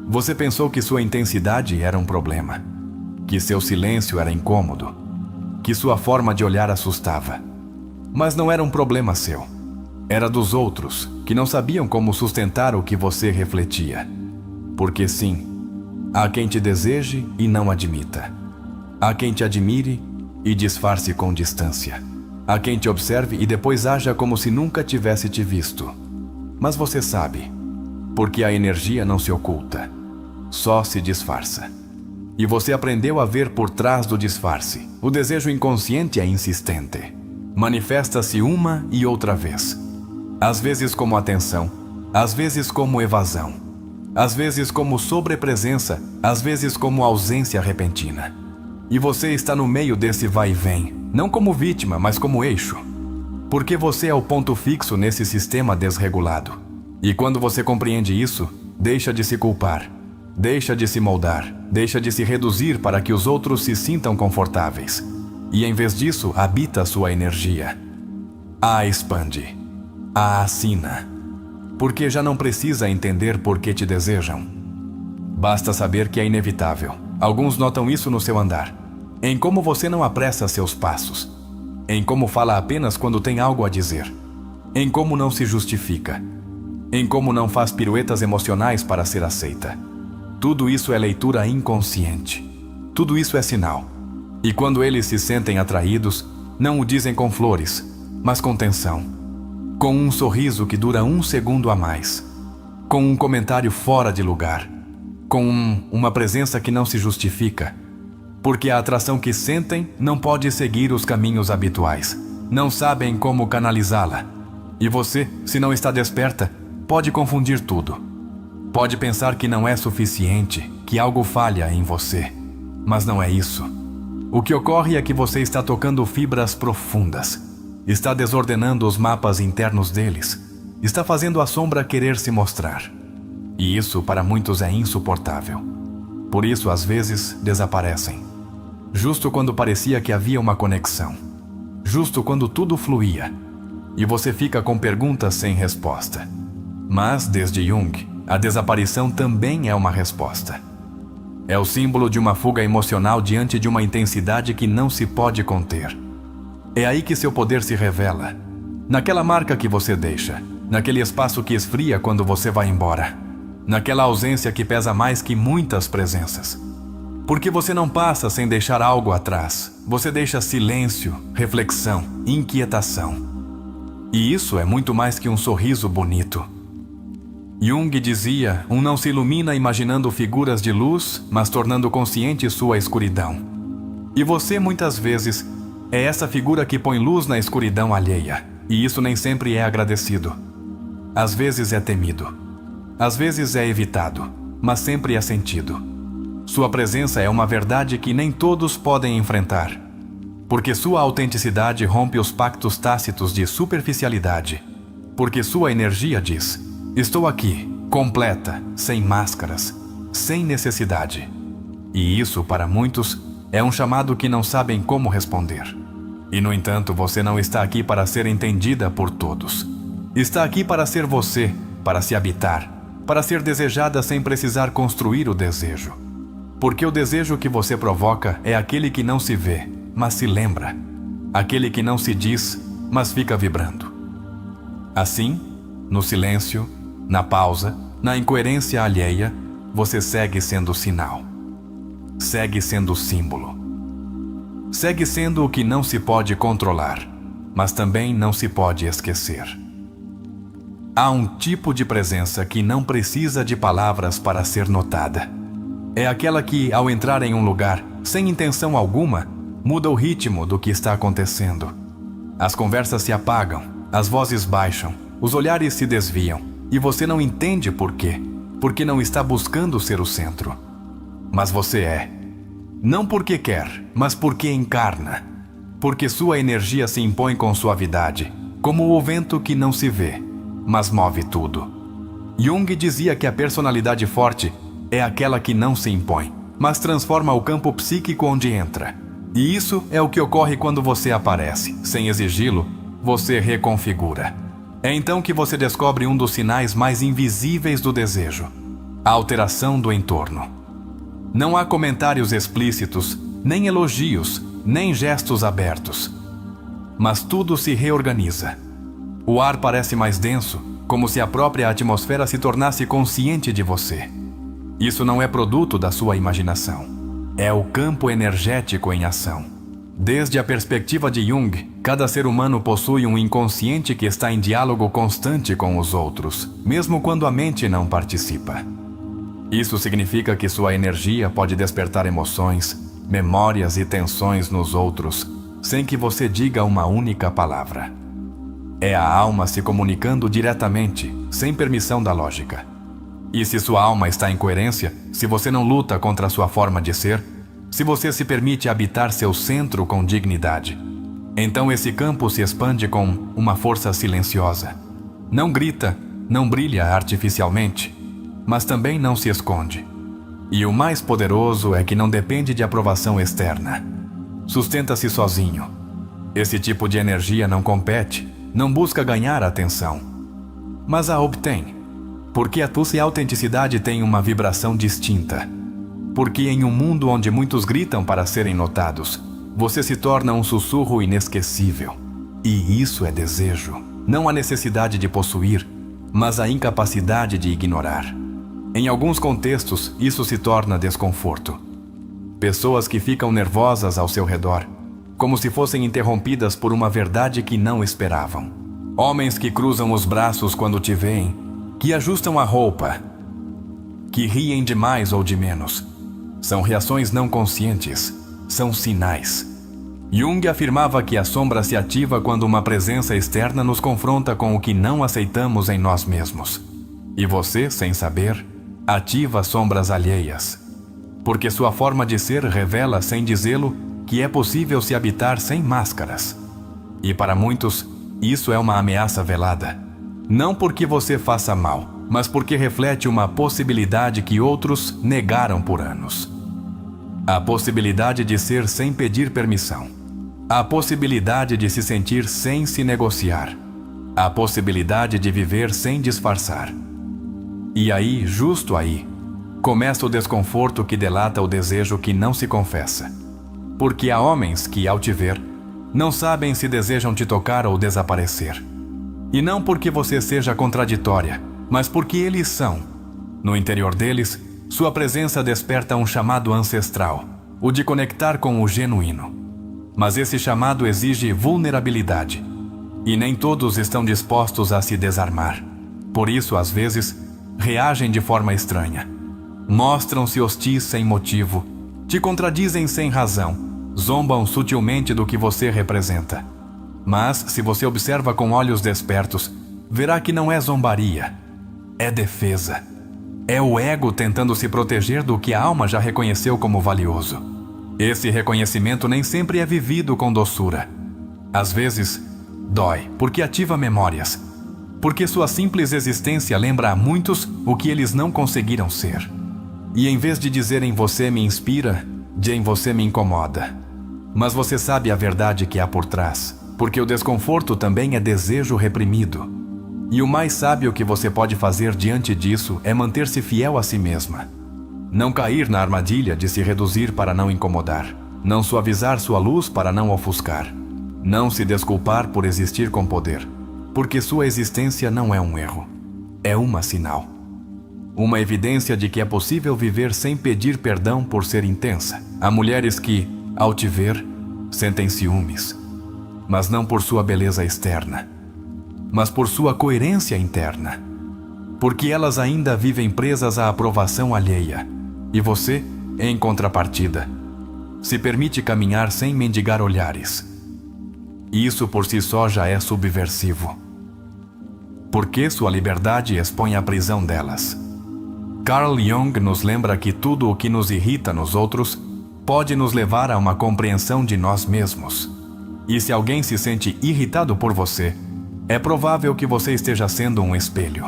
Você pensou que sua intensidade era um problema, que seu silêncio era incômodo, que sua forma de olhar assustava. Mas não era um problema seu. Era dos outros, que não sabiam como sustentar o que você refletia. Porque sim, há quem te deseje e não admita. Há quem te admire e disfarce com distância. Há quem te observe e depois haja como se nunca tivesse te visto. Mas você sabe, porque a energia não se oculta, só se disfarça. E você aprendeu a ver por trás do disfarce. O desejo inconsciente é insistente. Manifesta-se uma e outra vez. Às vezes como atenção, às vezes como evasão, às vezes como sobrepresença, às vezes como ausência repentina. E você está no meio desse vai e vem, não como vítima, mas como eixo. Porque você é o ponto fixo nesse sistema desregulado. E quando você compreende isso, deixa de se culpar, deixa de se moldar, deixa de se reduzir para que os outros se sintam confortáveis. E em vez disso, habita a sua energia. A expande, a assina. Porque já não precisa entender por que te desejam. Basta saber que é inevitável. Alguns notam isso no seu andar. Em como você não apressa seus passos. Em como fala apenas quando tem algo a dizer. Em como não se justifica. Em como não faz piruetas emocionais para ser aceita. Tudo isso é leitura inconsciente. Tudo isso é sinal. E quando eles se sentem atraídos, não o dizem com flores, mas com tensão. Com um sorriso que dura 1 segundo a mais. Com um comentário fora de lugar. Com uma presença que não se justifica. Porque a atração que sentem não pode seguir os caminhos habituais. Não sabem como canalizá-la. E você, se não está desperta, pode confundir tudo. Pode pensar que não é suficiente, que algo falha em você. Mas não é isso. O que ocorre é que você está tocando fibras profundas. Está desordenando os mapas internos deles. Está fazendo a sombra querer se mostrar. E isso para muitos é insuportável. Por isso, às vezes, desaparecem. Justo quando parecia que havia uma conexão. Justo quando tudo fluía. E você fica com perguntas sem resposta. Mas, desde Jung, a desaparição também é uma resposta. É o símbolo de uma fuga emocional diante de uma intensidade que não se pode conter. É aí que seu poder se revela. Naquela marca que você deixa. Naquele espaço que esfria quando você vai embora. Naquela ausência que pesa mais que muitas presenças. Porque você não passa sem deixar algo atrás. Você deixa silêncio, reflexão, inquietação. E isso é muito mais que um sorriso bonito. Jung dizia, não se ilumina imaginando figuras de luz, mas tornando consciente sua escuridão. E você, muitas vezes, é essa figura que põe luz na escuridão alheia. E isso nem sempre é agradecido. Às vezes é temido. Às vezes é evitado, mas sempre é sentido. Sua presença é uma verdade que nem todos podem enfrentar. Porque sua autenticidade rompe os pactos tácitos de superficialidade. Porque sua energia diz: estou aqui, completa, sem máscaras, sem necessidade. E isso, para muitos, é um chamado que não sabem como responder. E, no entanto, você não está aqui para ser entendida por todos. Está aqui para ser você, para se habitar, para ser desejada sem precisar construir o desejo. Porque o desejo que você provoca é aquele que não se vê, mas se lembra. Aquele que não se diz, mas fica vibrando. Assim, no silêncio, na pausa, na incoerência alheia, você segue sendo sinal. Segue sendo símbolo. Segue sendo o que não se pode controlar, mas também não se pode esquecer. Há um tipo de presença que não precisa de palavras para ser notada. É aquela que, ao entrar em um lugar, sem intenção alguma, muda o ritmo do que está acontecendo. As conversas se apagam, as vozes baixam, os olhares se desviam, e você não entende por quê, porque não está buscando ser o centro. Mas você é. Não porque quer, mas porque encarna. Porque sua energia se impõe com suavidade, como o vento que não se vê, mas move tudo. Jung dizia que a personalidade forte é aquela que não se impõe, mas transforma o campo psíquico onde entra. E isso é o que ocorre quando você aparece. Sem exigi-lo, você reconfigura. É então que você descobre um dos sinais mais invisíveis do desejo: a alteração do entorno. Não há comentários explícitos, nem elogios, nem gestos abertos. Mas tudo se reorganiza. O ar parece mais denso, como se a própria atmosfera se tornasse consciente de você. Isso não é produto da sua imaginação. É o campo energético em ação. Desde a perspectiva de Jung, cada ser humano possui um inconsciente que está em diálogo constante com os outros, mesmo quando a mente não participa. Isso significa que sua energia pode despertar emoções, memórias e tensões nos outros, sem que você diga uma única palavra. É a alma se comunicando diretamente, sem permissão da lógica. E se sua alma está em coerência, se você não luta contra a sua forma de ser, se você se permite habitar seu centro com dignidade, então esse campo se expande com uma força silenciosa. Não grita, não brilha artificialmente, mas também não se esconde. E o mais poderoso é que não depende de aprovação externa. Sustenta-se sozinho. Esse tipo de energia não compete, não busca ganhar atenção, mas a obtém. Porque a tua autenticidade tem uma vibração distinta. Porque em um mundo onde muitos gritam para serem notados, você se torna um sussurro inesquecível. E isso é desejo. Não a necessidade de possuir, mas a incapacidade de ignorar. Em alguns contextos, isso se torna desconforto. Pessoas que ficam nervosas ao seu redor, como se fossem interrompidas por uma verdade que não esperavam. Homens que cruzam os braços quando te veem, que ajustam a roupa, que riem de mais ou de menos. São reações não conscientes, são sinais. Jung afirmava que a sombra se ativa quando uma presença externa nos confronta com o que não aceitamos em nós mesmos. E você, sem saber, ativa sombras alheias. Porque sua forma de ser revela, sem dizê-lo, que é possível se habitar sem máscaras. E para muitos, isso é uma ameaça velada. Não porque você faça mal, mas porque reflete uma possibilidade que outros negaram por anos. A possibilidade de ser sem pedir permissão. A possibilidade de se sentir sem se negociar. A possibilidade de viver sem disfarçar. E aí, justo aí, começa o desconforto que delata o desejo que não se confessa. Porque há homens que, ao te ver, não sabem se desejam te tocar ou desaparecer. E não porque você seja contraditória, mas porque eles são. No interior deles, sua presença desperta um chamado ancestral, o de conectar com o genuíno. Mas esse chamado exige vulnerabilidade. E nem todos estão dispostos a se desarmar. Por isso, às vezes, reagem de forma estranha. Mostram-se hostis sem motivo, te contradizem sem razão, zombam sutilmente do que você representa. Mas, se você observa com olhos despertos, verá que não é zombaria, é defesa. É o ego tentando se proteger do que a alma já reconheceu como valioso. Esse reconhecimento nem sempre é vivido com doçura. Às vezes, dói, porque ativa memórias. Porque sua simples existência lembra a muitos o que eles não conseguiram ser. E em vez de dizer em você me inspira, de em você me incomoda. Mas você sabe a verdade que há por trás, porque o desconforto também é desejo reprimido. E o mais sábio que você pode fazer diante disso é manter-se fiel a si mesma. Não cair na armadilha de se reduzir para não incomodar. Não suavizar sua luz para não ofuscar. Não se desculpar por existir com poder. Porque sua existência não é um erro. É uma sinal. Uma evidência de que é possível viver sem pedir perdão por ser intensa. Há mulheres que, ao te ver, sentem ciúmes. Mas não por sua beleza externa. mas por sua coerência interna. Porque elas ainda vivem presas à aprovação alheia, e você, em contrapartida, se permite caminhar sem mendigar olhares. Isso por si só já é subversivo. Porque sua liberdade expõe a prisão delas. Carl Jung nos lembra que tudo o que nos irrita nos outros pode nos levar a uma compreensão de nós mesmos. E se alguém se sente irritado por você, é provável que você esteja sendo um espelho.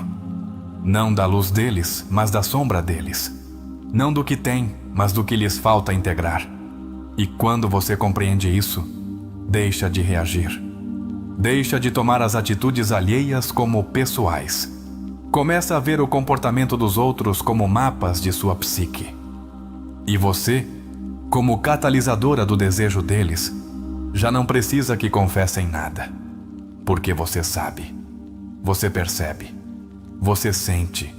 Não da luz deles, mas da sombra deles. Não do que tem, mas do que lhes falta integrar. E quando você compreende isso, deixa de reagir. Deixa de tomar as atitudes alheias como pessoais. Começa a ver o comportamento dos outros como mapas de sua psique. E você, como catalisadora do desejo deles, já não precisa que confessem nada. Porque você sabe. Você percebe. Você sente.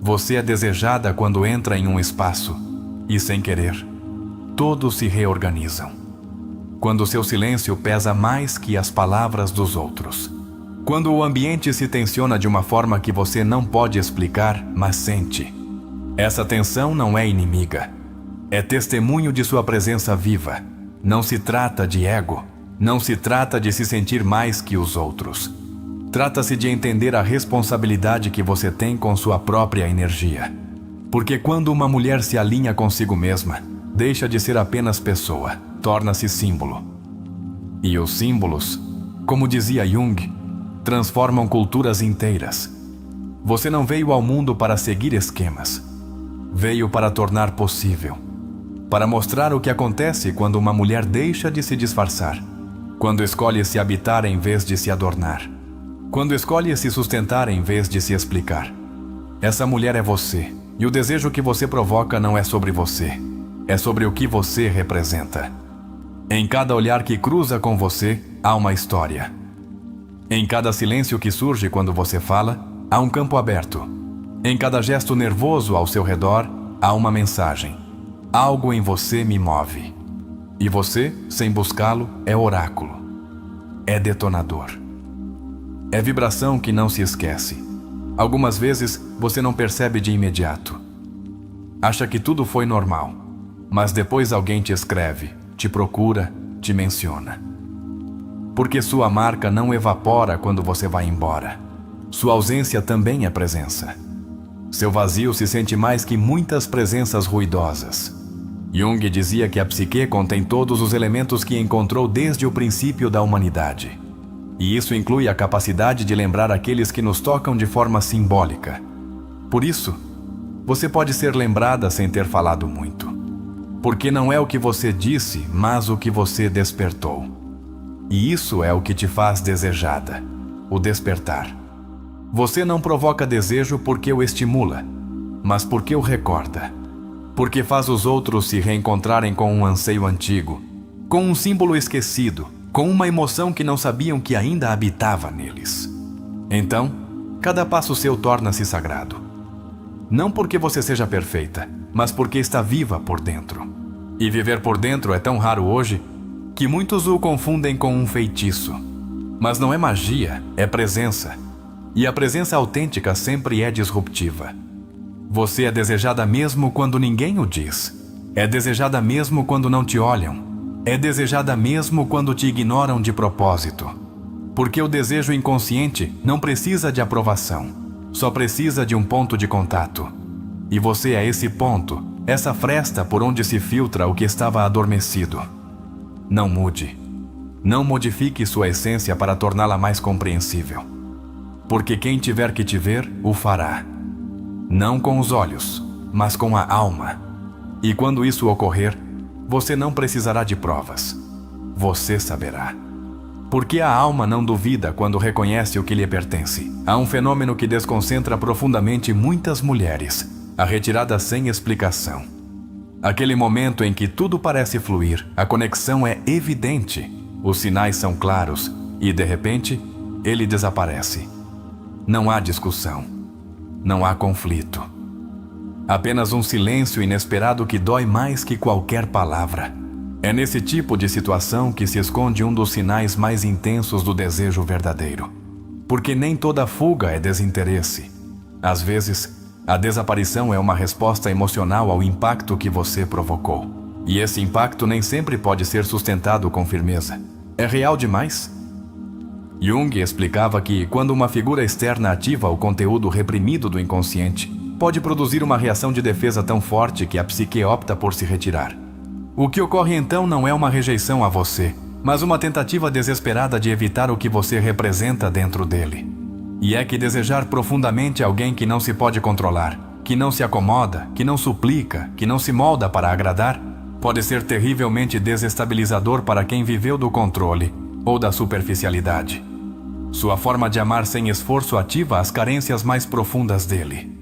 Você é desejada quando entra em um espaço e, sem querer, todos se reorganizam. Quando seu silêncio pesa mais que as palavras dos outros. Quando o ambiente se tensiona de uma forma que você não pode explicar, mas sente. Essa tensão não é inimiga. É testemunho de sua presença viva. Não se trata de ego. Não se trata de se sentir mais que os outros. Trata-se de entender a responsabilidade que você tem com sua própria energia. Porque quando uma mulher se alinha consigo mesma, deixa de ser apenas pessoa, torna-se símbolo. E os símbolos, como dizia Jung, transformam culturas inteiras. Você não veio ao mundo para seguir esquemas. Veio para tornar possível. Para mostrar o que acontece quando uma mulher deixa de se disfarçar. Quando escolhe se habitar em vez de se adornar. Quando escolhe se sustentar em vez de se explicar. Essa mulher é você, e o desejo que você provoca não é sobre você. É sobre o que você representa. Em cada olhar que cruza com você, há uma história. Em cada silêncio que surge quando você fala, há um campo aberto. Em cada gesto nervoso ao seu redor, há uma mensagem. Algo em você me move. E você, sem buscá-lo, é oráculo. É detonador. É vibração que não se esquece. Algumas vezes, você não percebe de imediato. Acha que tudo foi normal. Mas depois alguém te escreve, te procura, te menciona. Porque sua marca não evapora quando você vai embora. Sua ausência também é presença. Seu vazio se sente mais que muitas presenças ruidosas. Jung dizia que a psique contém todos os elementos que encontrou desde o princípio da humanidade. E isso inclui a capacidade de lembrar aqueles que nos tocam de forma simbólica. Por isso, você pode ser lembrada sem ter falado muito. Porque não é o que você disse, mas o que você despertou. E isso é o que te faz desejada, o despertar. Você não provoca desejo porque o estimula, mas porque o recorda. Porque faz os outros se reencontrarem com um anseio antigo, com um símbolo esquecido, com uma emoção que não sabiam que ainda habitava neles. Então, cada passo seu torna-se sagrado. Não porque você seja perfeita, mas porque está viva por dentro. E viver por dentro é tão raro hoje que muitos o confundem com um feitiço. Mas não é magia, é presença. E a presença autêntica sempre é disruptiva. Você é desejada mesmo quando ninguém o diz. É desejada mesmo quando não te olham. É desejada mesmo quando te ignoram de propósito. Porque o desejo inconsciente não precisa de aprovação. Só precisa de um ponto de contato. E você é esse ponto, essa fresta por onde se filtra o que estava adormecido. Não mude. Não modifique sua essência para torná-la mais compreensível. Porque quem tiver que te ver, o fará. Não com os olhos, mas com a alma. E quando isso ocorrer, você não precisará de provas. Você saberá. Porque a alma não duvida quando reconhece o que lhe pertence. Há um fenômeno que desconcentra profundamente muitas mulheres. A retirada sem explicação. Aquele momento em que tudo parece fluir, a conexão é evidente, os sinais são claros e, de repente, ele desaparece. Não há discussão. Não há conflito. Apenas um silêncio inesperado que dói mais que qualquer palavra. É nesse tipo de situação que se esconde um dos sinais mais intensos do desejo verdadeiro. Porque nem toda fuga é desinteresse. Às vezes, a desaparição é uma resposta emocional ao impacto que você provocou. E esse impacto nem sempre pode ser sustentado com firmeza. É real demais? Jung explicava que, quando uma figura externa ativa o conteúdo reprimido do inconsciente, pode produzir uma reação de defesa tão forte que a psique opta por se retirar. O que ocorre então não é uma rejeição a você, mas uma tentativa desesperada de evitar o que você representa dentro dele. E é que desejar profundamente alguém que não se pode controlar, que não se acomoda, que não suplica, que não se molda para agradar, pode ser terrivelmente desestabilizador para quem viveu do controle ou da superficialidade. Sua forma de amar sem esforço ativa as carências mais profundas dele.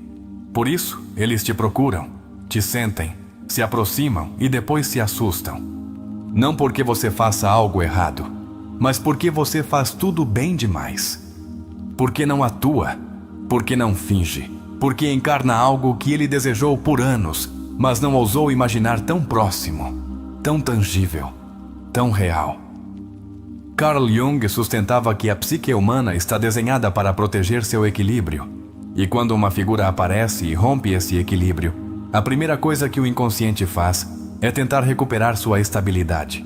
Por isso, eles te procuram, te sentem, se aproximam e depois se assustam. Não porque você faça algo errado, mas porque você faz tudo bem demais. Porque não atua, porque não finge, porque encarna algo que ele desejou por anos, mas não ousou imaginar tão próximo, tão tangível, tão real. Carl Jung sustentava que a psique humana está desenhada para proteger seu equilíbrio, e quando uma figura aparece e rompe esse equilíbrio, a primeira coisa que o inconsciente faz é tentar recuperar sua estabilidade.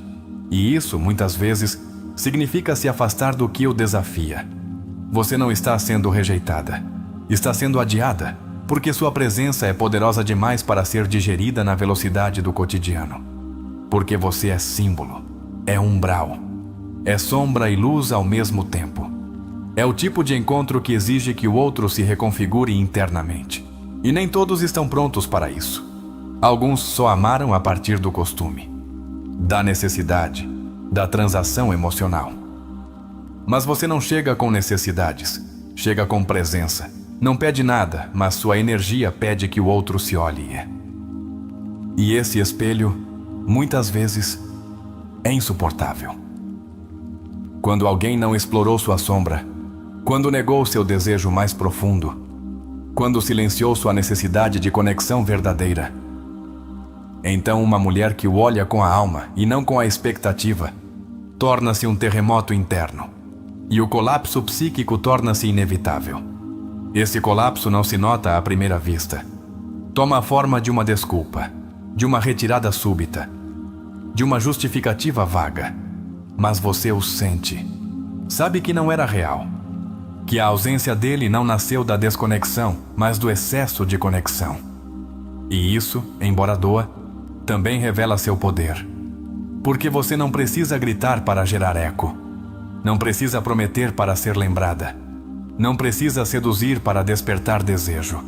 E isso, muitas vezes, significa se afastar do que o desafia. Você não está sendo rejeitada, está sendo adiada, porque sua presença é poderosa demais para ser digerida na velocidade do cotidiano. Porque você é símbolo, é umbral, é sombra e luz ao mesmo tempo. É o tipo de encontro que exige que o outro se reconfigure internamente. E nem todos estão prontos para isso. Alguns só amaram a partir do costume, da necessidade, da transação emocional. Mas você não chega com necessidades, chega com presença. Não pede nada, mas sua energia pede que o outro se olhe. E esse espelho, muitas vezes, é insuportável. Quando alguém não explorou sua sombra, quando negou seu desejo mais profundo, quando silenciou sua necessidade de conexão verdadeira, então uma mulher que o olha com a alma e não com a expectativa, torna-se um terremoto interno, e o colapso psíquico torna-se inevitável. Esse colapso não se nota à primeira vista. Toma a forma de uma desculpa, de uma retirada súbita, de uma justificativa vaga. Mas você o sente. Sabe que não era real. Que a ausência dele não nasceu da desconexão, mas do excesso de conexão. E isso, embora doa, também revela seu poder. Porque você não precisa gritar para gerar eco. Não precisa prometer para ser lembrada. Não precisa seduzir para despertar desejo.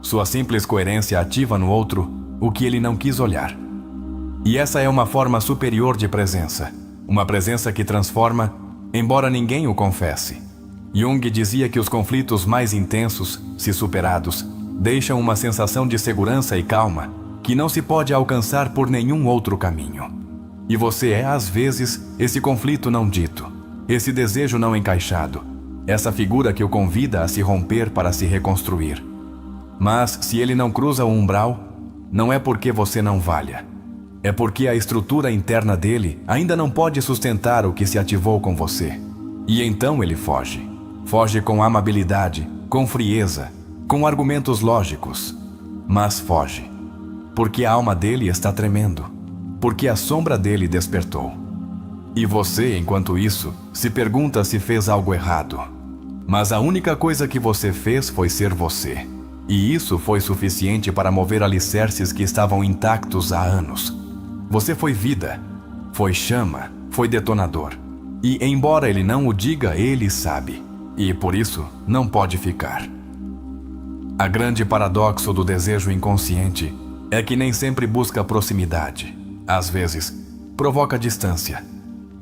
Sua simples coerência ativa no outro o que ele não quis olhar. E essa é uma forma superior de presença. Uma presença que transforma, embora ninguém o confesse. Jung dizia que os conflitos mais intensos, se superados, deixam uma sensação de segurança e calma que não se pode alcançar por nenhum outro caminho. E você é, às vezes, esse conflito não dito, esse desejo não encaixado, essa figura que o convida a se romper para se reconstruir. Mas, se ele não cruza o umbral, não é porque você não valha. É porque a estrutura interna dele ainda não pode sustentar o que se ativou com você. E então ele foge. Foge com amabilidade, com frieza, com argumentos lógicos. Mas foge. Porque a alma dele está tremendo. Porque a sombra dele despertou. E você, enquanto isso, se pergunta se fez algo errado. Mas a única coisa que você fez foi ser você. E isso foi suficiente para mover alicerces que estavam intactos há anos. Você foi vida, foi chama, foi detonador. E, embora ele não o diga, ele sabe. E, por isso, não pode ficar. A grande paradoxo do desejo inconsciente é que nem sempre busca proximidade. Às vezes, provoca distância.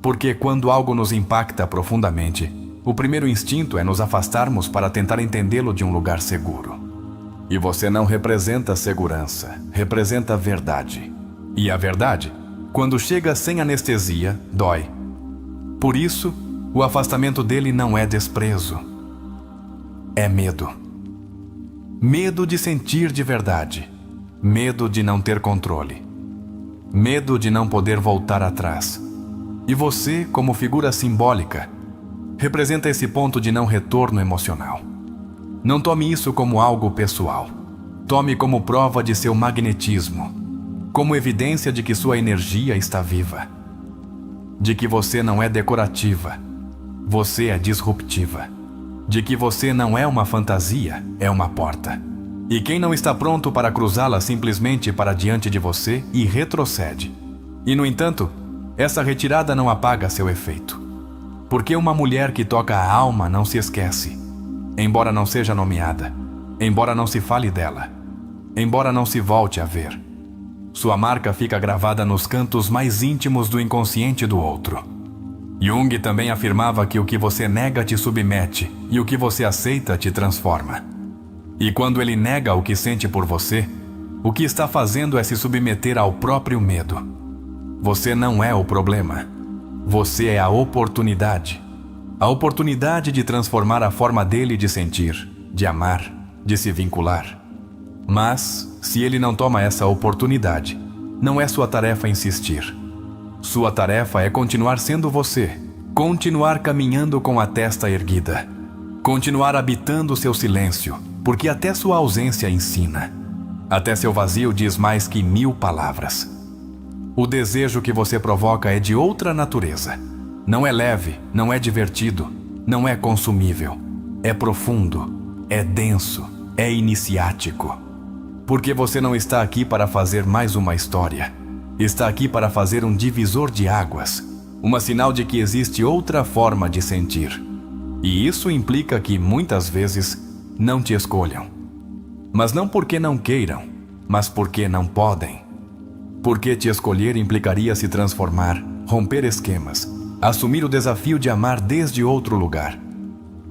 Porque quando algo nos impacta profundamente, o primeiro instinto é nos afastarmos para tentar entendê-lo de um lugar seguro. E você não representa segurança, representa verdade. E a verdade, quando chega sem anestesia, dói. Por isso, o afastamento dele não é desprezo. É medo. Medo de sentir de verdade. Medo de não ter controle. Medo de não poder voltar atrás. E você, como figura simbólica, representa esse ponto de não retorno emocional. Não tome isso como algo pessoal. Tome como prova de seu magnetismo, como evidência de que sua energia está viva, de que você não é decorativa, você é disruptiva, de que você não é uma fantasia, é uma porta. E quem não está pronto para cruzá-la simplesmente para diante de você e retrocede. E, no entanto, essa retirada não apaga seu efeito. Porque uma mulher que toca a alma não se esquece, embora não seja nomeada, embora não se fale dela, embora não se volte a ver. Sua marca fica gravada nos cantos mais íntimos do inconsciente do outro. Jung também afirmava que o que você nega te submete e o que você aceita te transforma. E quando ele nega o que sente por você, o que está fazendo é se submeter ao próprio medo. Você não é o problema. Você é a oportunidade. A oportunidade de transformar a forma dele de sentir, de amar, de se vincular. Mas, se ele não toma essa oportunidade, não é sua tarefa insistir. Sua tarefa é continuar sendo você, continuar caminhando com a testa erguida, continuar habitando seu silêncio, porque até sua ausência ensina. Até seu vazio diz mais que 1000 palavras. O desejo que você provoca é de outra natureza. Não é leve, não é divertido, não é consumível. É profundo, é denso, é iniciático. Porque você não está aqui para fazer mais uma história. Está aqui para fazer um divisor de águas, um sinal de que existe outra forma de sentir. E isso implica que, muitas vezes, não te escolham. Mas não porque não queiram, mas porque não podem. Porque te escolher implicaria se transformar, romper esquemas, assumir o desafio de amar desde outro lugar.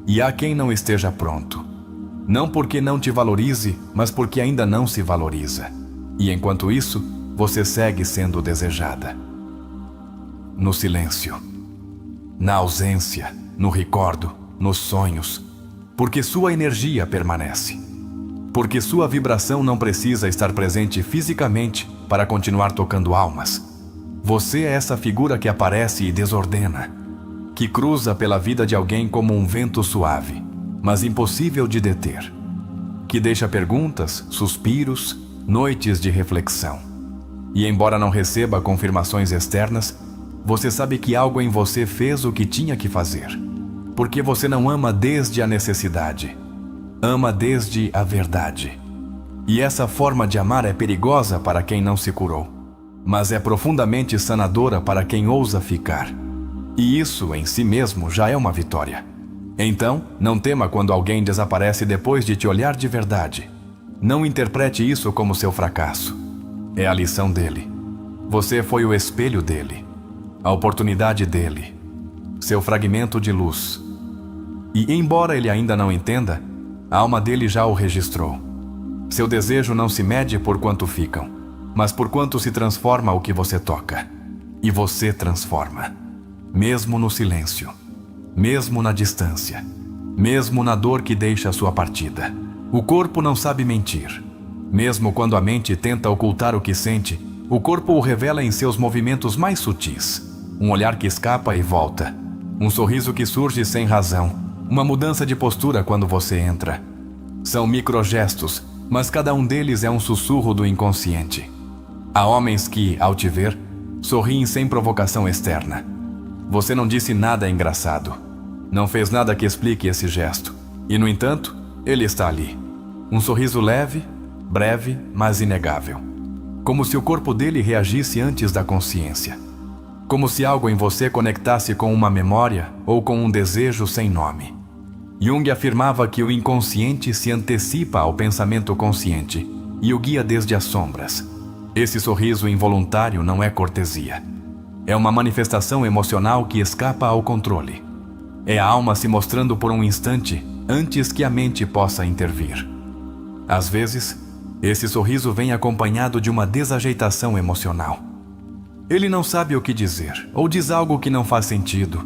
E há quem não esteja pronto. Não porque não te valorize, mas porque ainda não se valoriza. E enquanto isso, você segue sendo desejada. No silêncio, na ausência, no recordo, nos sonhos, porque sua energia permanece. Porque sua vibração não precisa estar presente fisicamente para continuar tocando almas. Você é essa figura que aparece e desordena, que cruza pela vida de alguém como um vento suave, mas impossível de deter, que deixa perguntas, suspiros, noites de reflexão. E embora não receba confirmações externas, você sabe que algo em você fez o que tinha que fazer. Porque você não ama desde a necessidade, ama desde a verdade. E essa forma de amar é perigosa para quem não se curou, mas é profundamente sanadora para quem ousa ficar. E isso, em si mesmo, já é uma vitória. Então, não tema quando alguém desaparece depois de te olhar de verdade. Não interprete isso como seu fracasso. É a lição dele. Você foi o espelho dele, a oportunidade dele, seu fragmento de luz. E embora ele ainda não entenda, a alma dele já o registrou. Seu desejo não se mede por quanto ficam, mas por quanto se transforma o que você toca. E você transforma. Mesmo no silêncio, mesmo na distância, mesmo na dor que deixa a sua partida. O corpo não sabe mentir. Mesmo quando a mente tenta ocultar o que sente, o corpo o revela em seus movimentos mais sutis. Um olhar que escapa e volta. Um sorriso que surge sem razão. Uma mudança de postura quando você entra. São microgestos, mas cada um deles é um sussurro do inconsciente. Há homens que, ao te ver, sorriem sem provocação externa. Você não disse nada engraçado. Não fez nada que explique esse gesto. E, no entanto, ele está ali. Um sorriso leve, breve, mas inegável. Como se o corpo dele reagisse antes da consciência. Como se algo em você conectasse com uma memória ou com um desejo sem nome. Jung afirmava que o inconsciente se antecipa ao pensamento consciente e o guia desde as sombras. Esse sorriso involuntário não é cortesia. É uma manifestação emocional que escapa ao controle. É a alma se mostrando por um instante antes que a mente possa intervir. Às vezes, esse sorriso vem acompanhado de uma desajeitação emocional. Ele não sabe o que dizer, ou diz algo que não faz sentido,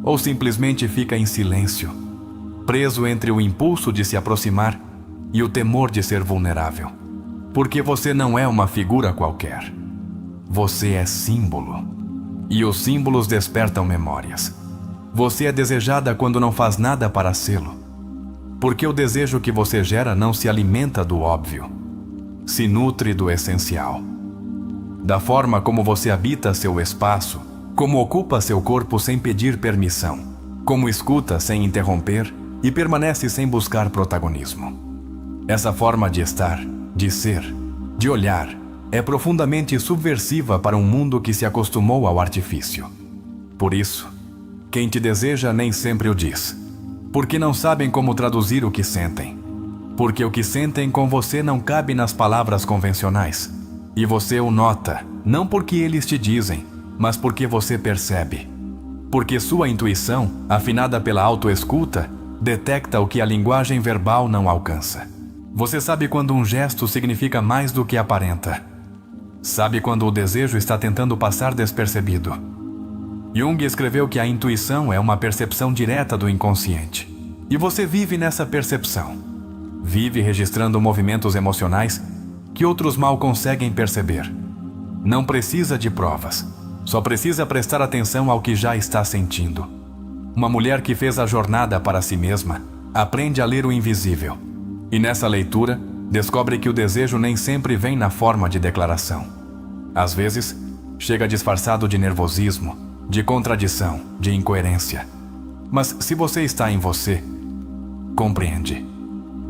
ou simplesmente fica em silêncio, preso entre o impulso de se aproximar e o temor de ser vulnerável. Porque você não é uma figura qualquer. Você é símbolo. E os símbolos despertam memórias. Você é desejada quando não faz nada para sê-lo. Porque o desejo que você gera não se alimenta do óbvio, se nutre do essencial. Da forma como você habita seu espaço, como ocupa seu corpo sem pedir permissão, como escuta sem interromper e permanece sem buscar protagonismo. Essa forma de estar, de ser, de olhar, é profundamente subversiva para um mundo que se acostumou ao artifício. Por isso, quem te deseja nem sempre o diz, porque não sabem como traduzir o que sentem. Porque o que sentem com você não cabe nas palavras convencionais. E você o nota, não porque eles te dizem, mas porque você percebe. Porque sua intuição, afinada pela autoescuta, detecta o que a linguagem verbal não alcança. Você sabe quando um gesto significa mais do que aparenta. Sabe quando o desejo está tentando passar despercebido. Jung escreveu que a intuição é uma percepção direta do inconsciente. E você vive nessa percepção. Vive registrando movimentos emocionais que outros mal conseguem perceber. Não precisa de provas. Só precisa prestar atenção ao que já está sentindo. Uma mulher que fez a jornada para si mesma aprende a ler o invisível. E nessa leitura, descobre que o desejo nem sempre vem na forma de declaração. Às vezes, chega disfarçado de nervosismo, de contradição, de incoerência. Mas se você está em você, compreende.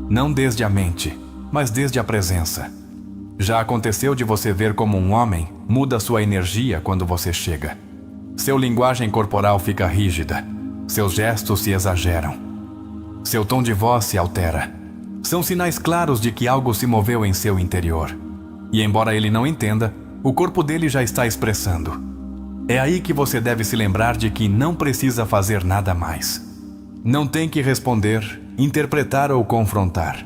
Não desde a mente, mas desde a presença. Já aconteceu de você ver como um homem muda sua energia quando você chega. Seu linguagem corporal fica rígida, seus gestos se exageram, seu tom de voz se altera. São sinais claros de que algo se moveu em seu interior. E embora ele não entenda, o corpo dele já está expressando. É aí que você deve se lembrar de que não precisa fazer nada mais. Não tem que responder, interpretar ou confrontar.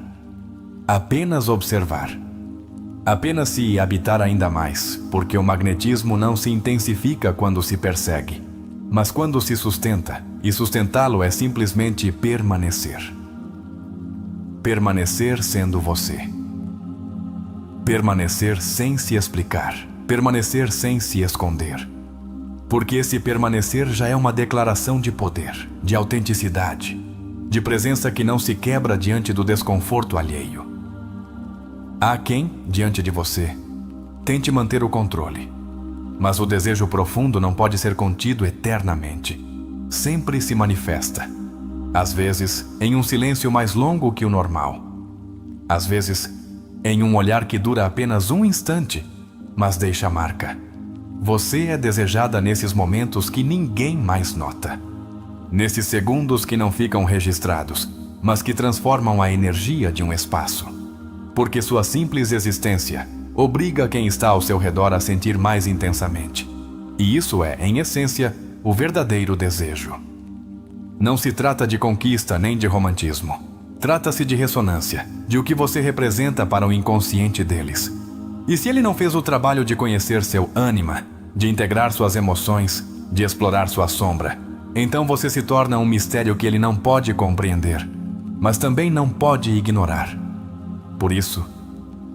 Apenas observar. Apenas se habitar ainda mais, porque o magnetismo não se intensifica quando se persegue, mas quando se sustenta, e sustentá-lo é simplesmente permanecer. Permanecer sendo você. Permanecer sem se explicar. Permanecer sem se esconder. Porque esse permanecer já é uma declaração de poder, de autenticidade, de presença que não se quebra diante do desconforto alheio. Há quem, diante de você, tente manter o controle. Mas o desejo profundo não pode ser contido eternamente. Sempre se manifesta. Às vezes, em um silêncio mais longo que o normal. Às vezes, em um olhar que dura apenas um instante, mas deixa marca. Você é desejada nesses momentos que ninguém mais nota. Nesses segundos que não ficam registrados, mas que transformam a energia de um espaço. Porque sua simples existência obriga quem está ao seu redor a sentir mais intensamente. E isso é, em essência, o verdadeiro desejo. Não se trata de conquista nem de romantismo. Trata-se de ressonância, de o que você representa para o inconsciente deles. E se ele não fez o trabalho de conhecer seu ânima, de integrar suas emoções, de explorar sua sombra, então você se torna um mistério que ele não pode compreender, mas também não pode ignorar. Por isso,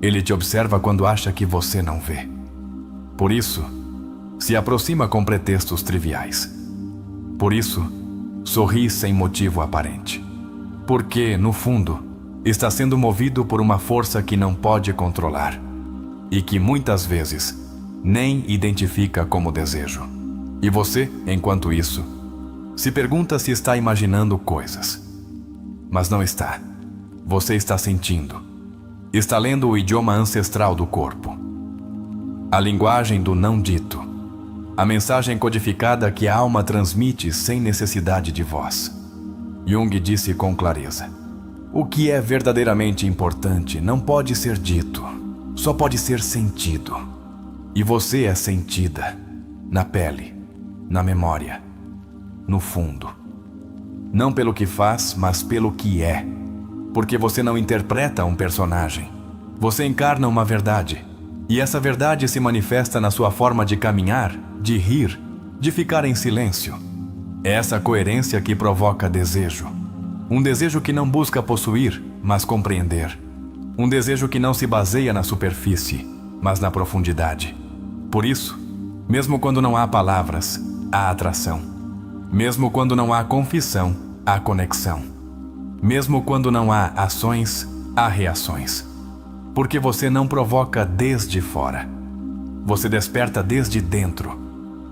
ele te observa quando acha que você não vê. Por isso, se aproxima com pretextos triviais. Por isso, sorri sem motivo aparente. Porque, no fundo, está sendo movido por uma força que não pode controlar e que muitas vezes nem identifica como desejo. E você, enquanto isso, se pergunta se está imaginando coisas. Mas não está. Você está sentindo. Está lendo o idioma ancestral do corpo. A linguagem do não dito. A mensagem codificada que a alma transmite sem necessidade de voz. Jung disse com clareza: o que é verdadeiramente importante não pode ser dito, só pode ser sentido. E você é sentida, na pele, na memória, no fundo. Não pelo que faz, mas pelo que é. Porque você não interpreta um personagem. Você encarna uma verdade. E essa verdade se manifesta na sua forma de caminhar, de rir, de ficar em silêncio. É essa coerência que provoca desejo. Um desejo que não busca possuir, mas compreender. Um desejo que não se baseia na superfície, mas na profundidade. Por isso, mesmo quando não há palavras, há atração. Mesmo quando não há confissão, há conexão. Mesmo quando não há ações, há reações. Porque você não provoca desde fora. Você desperta desde dentro.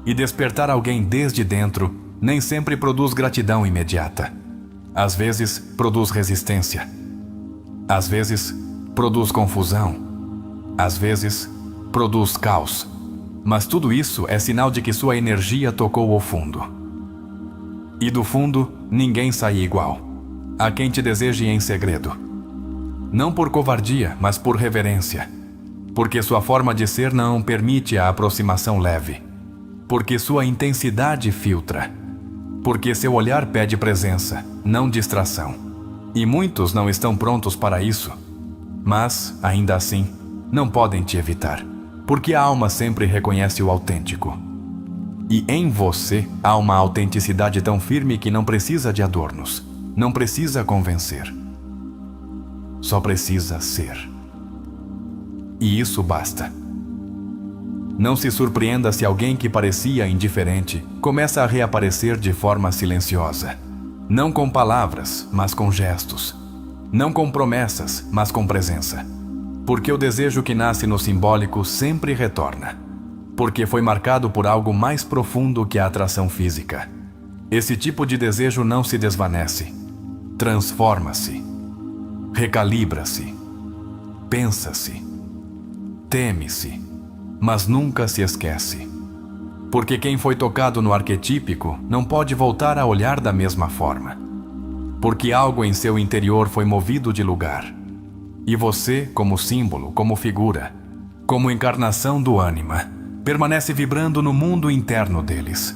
E despertar alguém desde dentro nem sempre produz gratidão imediata. Às vezes, produz resistência. Às vezes, produz confusão. Às vezes, produz caos. Mas tudo isso é sinal de que sua energia tocou o fundo. E do fundo, ninguém sai igual. Há quem te deseje em segredo. Não por covardia, mas por reverência. Porque sua forma de ser não permite a aproximação leve. Porque sua intensidade filtra. Porque seu olhar pede presença, não distração. E muitos não estão prontos para isso. Mas, ainda assim, não podem te evitar. Porque a alma sempre reconhece o autêntico. E em você há uma autenticidade tão firme que não precisa de adornos. Não precisa convencer. Só precisa ser. E isso basta. Não se surpreenda se alguém que parecia indiferente começa a reaparecer de forma silenciosa. Não com palavras, mas com gestos. Não com promessas, mas com presença. Porque o desejo que nasce no simbólico sempre retorna. Porque foi marcado por algo mais profundo que a atração física. Esse tipo de desejo não se desvanece. Transforma-se. Recalibra-se. Pensa-se. Teme-se. Mas nunca se esquece. Porque quem foi tocado no arquetípico não pode voltar a olhar da mesma forma. Porque algo em seu interior foi movido de lugar. E você, como símbolo, como figura, como encarnação do ânima, permanece vibrando no mundo interno deles.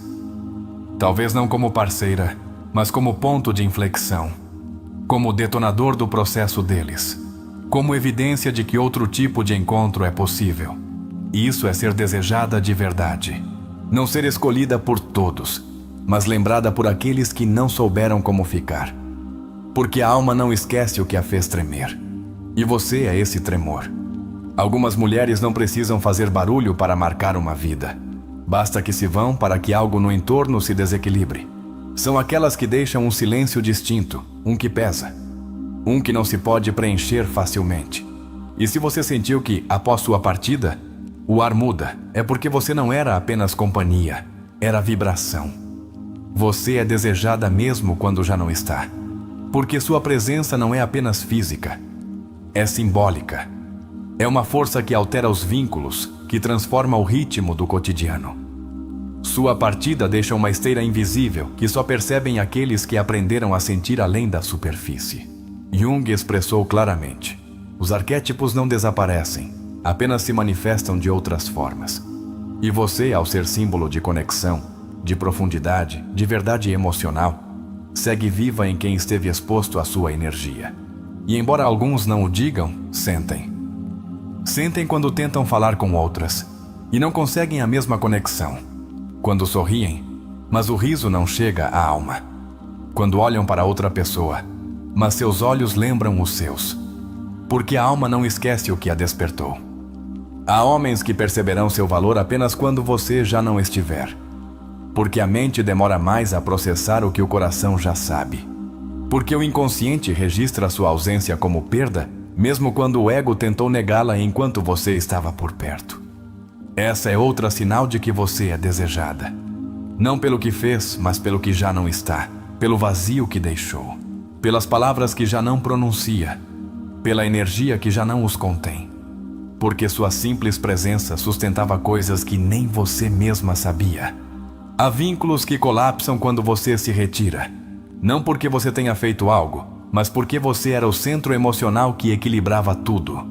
Talvez não como parceira, mas como ponto de inflexão, como detonador do processo deles, como evidência de que outro tipo de encontro é possível. E isso é ser desejada de verdade. Não ser escolhida por todos, mas lembrada por aqueles que não souberam como ficar. Porque a alma não esquece o que a fez tremer. E você é esse tremor. Algumas mulheres não precisam fazer barulho para marcar uma vida. Basta que se vão para que algo no entorno se desequilibre. São aquelas que deixam um silêncio distinto, um que pesa. Um que não se pode preencher facilmente. E se você sentiu que, após sua partida, o ar muda, é porque você não era apenas companhia, era vibração. Você é desejada mesmo quando já não está. Porque sua presença não é apenas física, é simbólica. É uma força que altera os vínculos, que transforma o ritmo do cotidiano. Sua partida deixa uma esteira invisível que só percebem aqueles que aprenderam a sentir além da superfície. Jung expressou claramente: os arquétipos não desaparecem, apenas se manifestam de outras formas. E você, ao ser símbolo de conexão, de profundidade, de verdade emocional, segue viva em quem esteve exposto à sua energia. E embora alguns não o digam, sentem. Sentem quando tentam falar com outras e não conseguem a mesma conexão. Quando sorriem, mas o riso não chega à alma. Quando olham para outra pessoa, mas seus olhos lembram os seus. Porque a alma não esquece o que a despertou. Há homens que perceberão seu valor apenas quando você já não estiver. Porque a mente demora mais a processar o que o coração já sabe. Porque o inconsciente registra sua ausência como perda, mesmo quando o ego tentou negá-la enquanto você estava por perto. Essa é outra sinal de que você é desejada. Não pelo que fez, mas pelo que já não está, pelo vazio que deixou, pelas palavras que já não pronuncia, pela energia que já não os contém. Porque sua simples presença sustentava coisas que nem você mesma sabia. Há vínculos que colapsam quando você se retira. Não porque você tenha feito algo, mas porque você era o centro emocional que equilibrava tudo.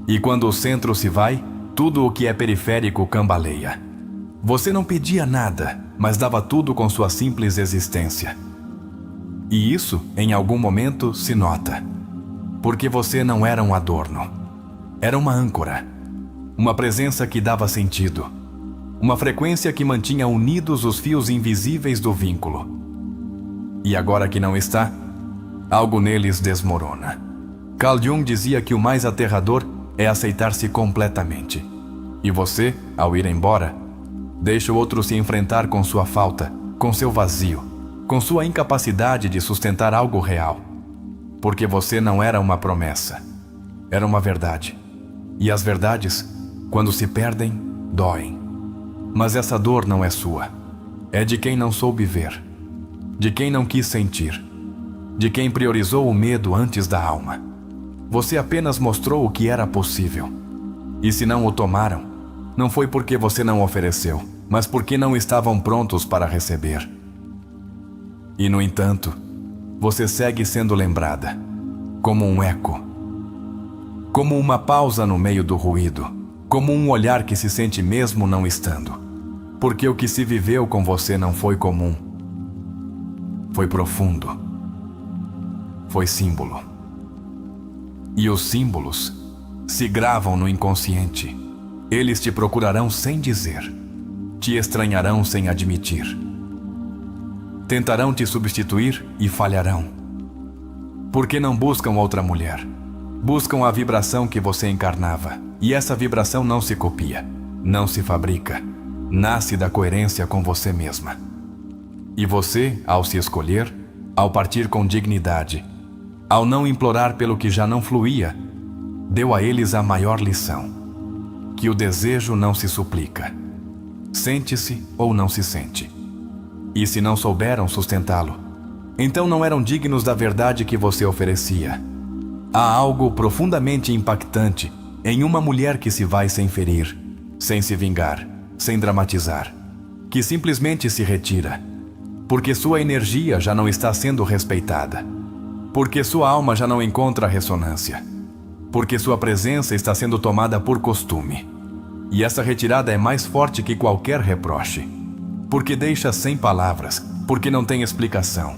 E quando o centro se vai, tudo o que é periférico cambaleia. Você não pedia nada, mas dava tudo com sua simples existência. E isso, em algum momento, se nota. Porque você não era um adorno. Era uma âncora. Uma presença que dava sentido. Uma frequência que mantinha unidos os fios invisíveis do vínculo. E agora que não está, algo neles desmorona. Carl Jung dizia que o mais aterrador é aceitar-se completamente. E você, ao ir embora, deixa o outro se enfrentar com sua falta, com seu vazio, com sua incapacidade de sustentar algo real. Porque você não era uma promessa, era uma verdade. E as verdades, quando se perdem, doem. Mas essa dor não é sua, é de quem não soube ver, de quem não quis sentir, de quem priorizou o medo antes da alma. Você apenas mostrou o que era possível. E se não o tomaram, não foi porque você não ofereceu, mas porque não estavam prontos para receber. E, no entanto, você segue sendo lembrada, como um eco, como uma pausa no meio do ruído, como um olhar que se sente mesmo não estando. Porque o que se viveu com você não foi comum, foi profundo, foi símbolo. E os símbolos se gravam no inconsciente. Eles te procurarão sem dizer, te estranharão sem admitir. Tentarão te substituir e falharão. Porque não buscam outra mulher. Buscam a vibração que você encarnava. E essa vibração não se copia, não se fabrica. Nasce da coerência com você mesma. E você, ao se escolher, ao partir com dignidade, ao não implorar pelo que já não fluía, deu a eles a maior lição: que o desejo não se suplica. Sente-se ou não se sente. E se não souberam sustentá-lo, então não eram dignos da verdade que você oferecia. Há algo profundamente impactante em uma mulher que se vai sem ferir, sem se vingar, sem dramatizar, que simplesmente se retira, porque sua energia já não está sendo respeitada, porque sua alma já não encontra ressonância, porque sua presença está sendo tomada por costume. E essa retirada é mais forte que qualquer reproche, porque deixa sem palavras, porque não tem explicação,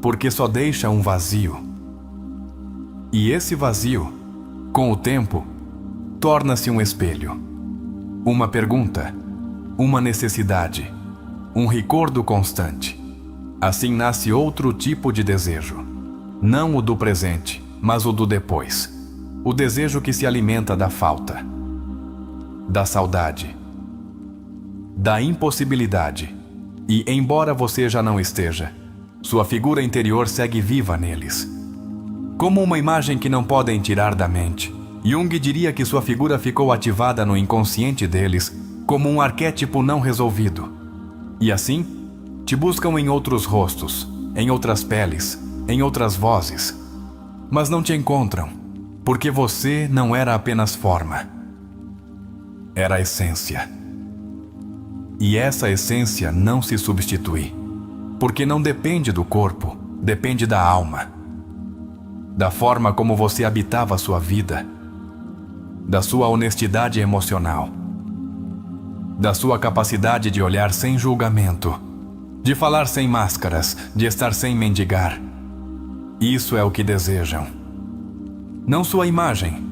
porque só deixa um vazio. E esse vazio, com o tempo, torna-se um espelho, uma pergunta, uma necessidade, um recordo constante. Assim nasce outro tipo de desejo, não o do presente, mas o do depois. O desejo que se alimenta da falta, da saudade, da impossibilidade. E, embora você já não esteja, sua figura interior segue viva neles. Como uma imagem que não podem tirar da mente, Jung diria que sua figura ficou ativada no inconsciente deles como um arquétipo não resolvido. E assim, te buscam em outros rostos, em outras peles, em outras vozes. Mas não te encontram, porque você não era apenas forma. Era a essência. E essa essência não se substitui, porque não depende do corpo, depende da alma, da forma como você habitava a sua vida, da sua honestidade emocional, da sua capacidade de olhar sem julgamento, de falar sem máscaras, de estar sem mendigar. Isso é o que desejam. Não sua imagem,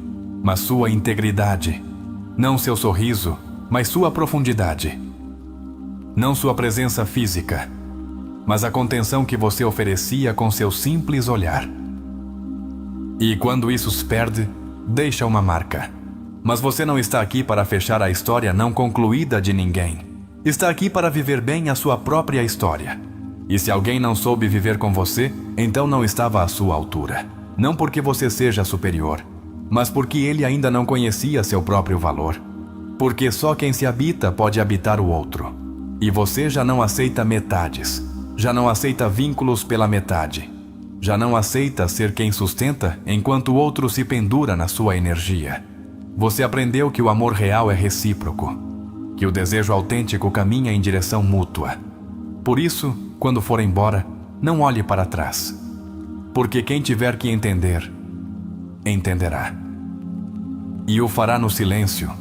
mas sua integridade. Não seu sorriso, mas sua profundidade. Não sua presença física, mas a contenção que você oferecia com seu simples olhar. E quando isso se perde, deixa uma marca. Mas você não está aqui para fechar a história não concluída de ninguém. Está aqui para viver bem a sua própria história. E se alguém não soube viver com você, então não estava à sua altura. Não porque você seja superior, mas porque ele ainda não conhecia seu próprio valor. Porque só quem se habita pode habitar o outro. E você já não aceita metades, já não aceita vínculos pela metade, já não aceita ser quem sustenta enquanto o outro se pendura na sua energia. Você aprendeu que o amor real é recíproco, que o desejo autêntico caminha em direção mútua. Por isso, quando for embora, não olhe para trás, porque quem tiver que entender, entenderá. E o fará no silêncio,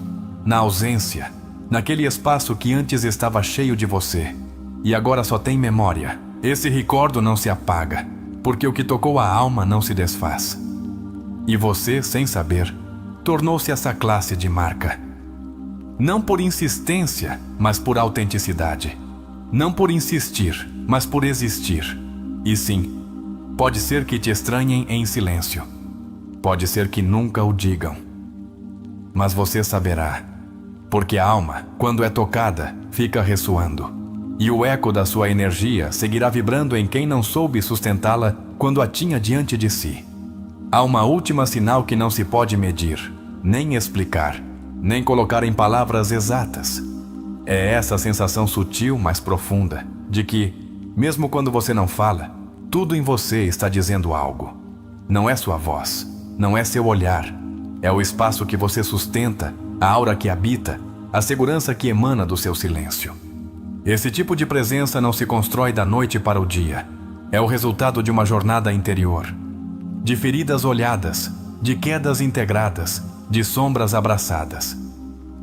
na ausência, naquele espaço que antes estava cheio de você, e agora só tem memória. Esse recordo não se apaga, porque o que tocou a alma não se desfaz. E você, sem saber, tornou-se essa classe de marca. Não por insistência, mas por autenticidade. Não por insistir, mas por existir. E sim, pode ser que te estranhem em silêncio. Pode ser que nunca o digam. Mas você saberá, porque a alma, quando é tocada, fica ressoando. E o eco da sua energia seguirá vibrando em quem não soube sustentá-la quando a tinha diante de si. Há uma última sinal que não se pode medir, nem explicar, nem colocar em palavras exatas. É essa sensação sutil, mas profunda, de que, mesmo quando você não fala, tudo em você está dizendo algo. Não é sua voz, não é seu olhar, é o espaço que você sustenta, a aura que habita, a segurança que emana do seu silêncio. Esse tipo de presença não se constrói da noite para o dia. É o resultado de uma jornada interior, de feridas olhadas, de quedas integradas, de sombras abraçadas.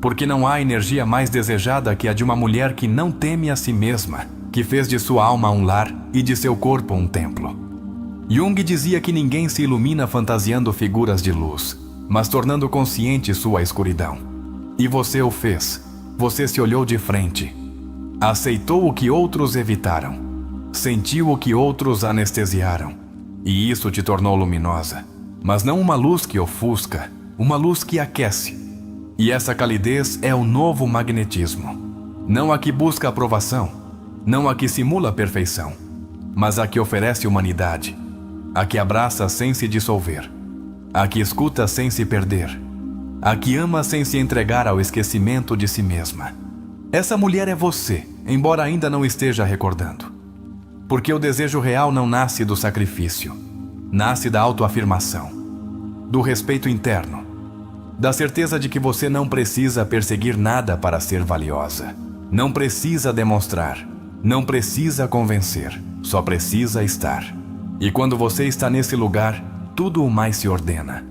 Porque não há energia mais desejada que a de uma mulher que não teme a si mesma, que fez de sua alma um lar e de seu corpo um templo. Jung dizia que ninguém se ilumina fantasiando figuras de luz, mas tornando consciente sua escuridão. E você o fez. Você se olhou de frente. Aceitou o que outros evitaram. Sentiu o que outros anestesiaram. E isso te tornou luminosa. Mas não uma luz que ofusca, uma luz que aquece. E essa calidez é o novo magnetismo. Não a que busca aprovação, não a que simula perfeição, mas a que oferece humanidade, a que abraça sem se dissolver, a que escuta sem se perder, a que ama sem se entregar ao esquecimento de si mesma. Essa mulher é você, embora ainda não esteja recordando. Porque o desejo real não nasce do sacrifício, nasce da autoafirmação, do respeito interno, da certeza de que você não precisa perseguir nada para ser valiosa, não precisa demonstrar, não precisa convencer, só precisa estar. E quando você está nesse lugar, tudo o mais se ordena.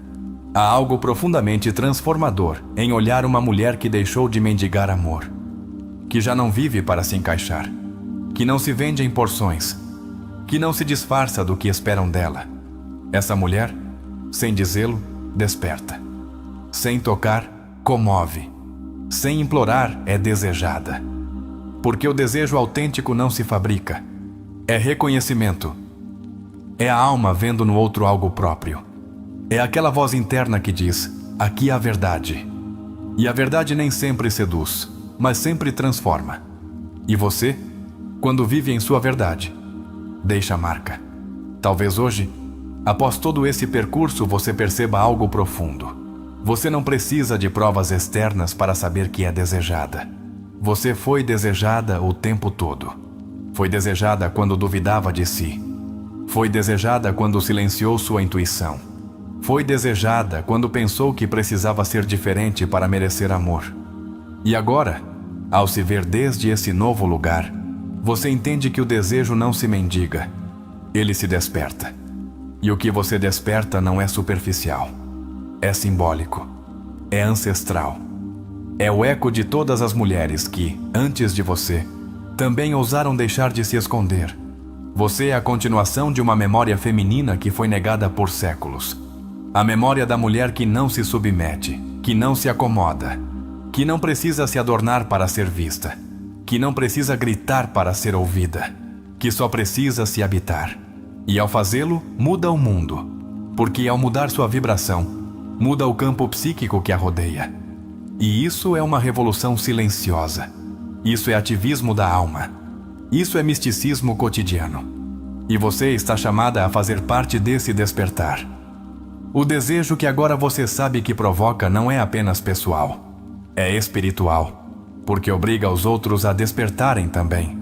Há algo profundamente transformador em olhar uma mulher que deixou de mendigar amor, que já não vive para se encaixar, que não se vende em porções, que não se disfarça do que esperam dela. Essa mulher, sem dizê-lo, desperta. Sem tocar, comove. Sem implorar, é desejada. Porque o desejo autêntico não se fabrica. É reconhecimento. É a alma vendo no outro algo próprio. É aquela voz interna que diz: aqui há verdade. E a verdade nem sempre seduz, mas sempre transforma. E você, quando vive em sua verdade, deixa a marca. Talvez hoje, após todo esse percurso, você perceba algo profundo. Você não precisa de provas externas para saber que é desejada. Você foi desejada o tempo todo. Foi desejada quando duvidava de si. Foi desejada quando silenciou sua intuição. Foi desejada quando pensou que precisava ser diferente para merecer amor. E agora, ao se ver desde esse novo lugar, você entende que o desejo não se mendiga, ele se desperta. E o que você desperta não é superficial, é simbólico, é ancestral. É o eco de todas as mulheres que, antes de você, também ousaram deixar de se esconder. Você é a continuação de uma memória feminina que foi negada por séculos. A memória da mulher que não se submete, que não se acomoda, que não precisa se adornar para ser vista, que não precisa gritar para ser ouvida, que só precisa se habitar. E ao fazê-lo, muda o mundo, porque ao mudar sua vibração, muda o campo psíquico que a rodeia. E isso é uma revolução silenciosa. Isso é ativismo da alma. Isso é misticismo cotidiano. E você está chamada a fazer parte desse despertar. O desejo que agora você sabe que provoca não é apenas pessoal. É espiritual, porque obriga os outros a despertarem também.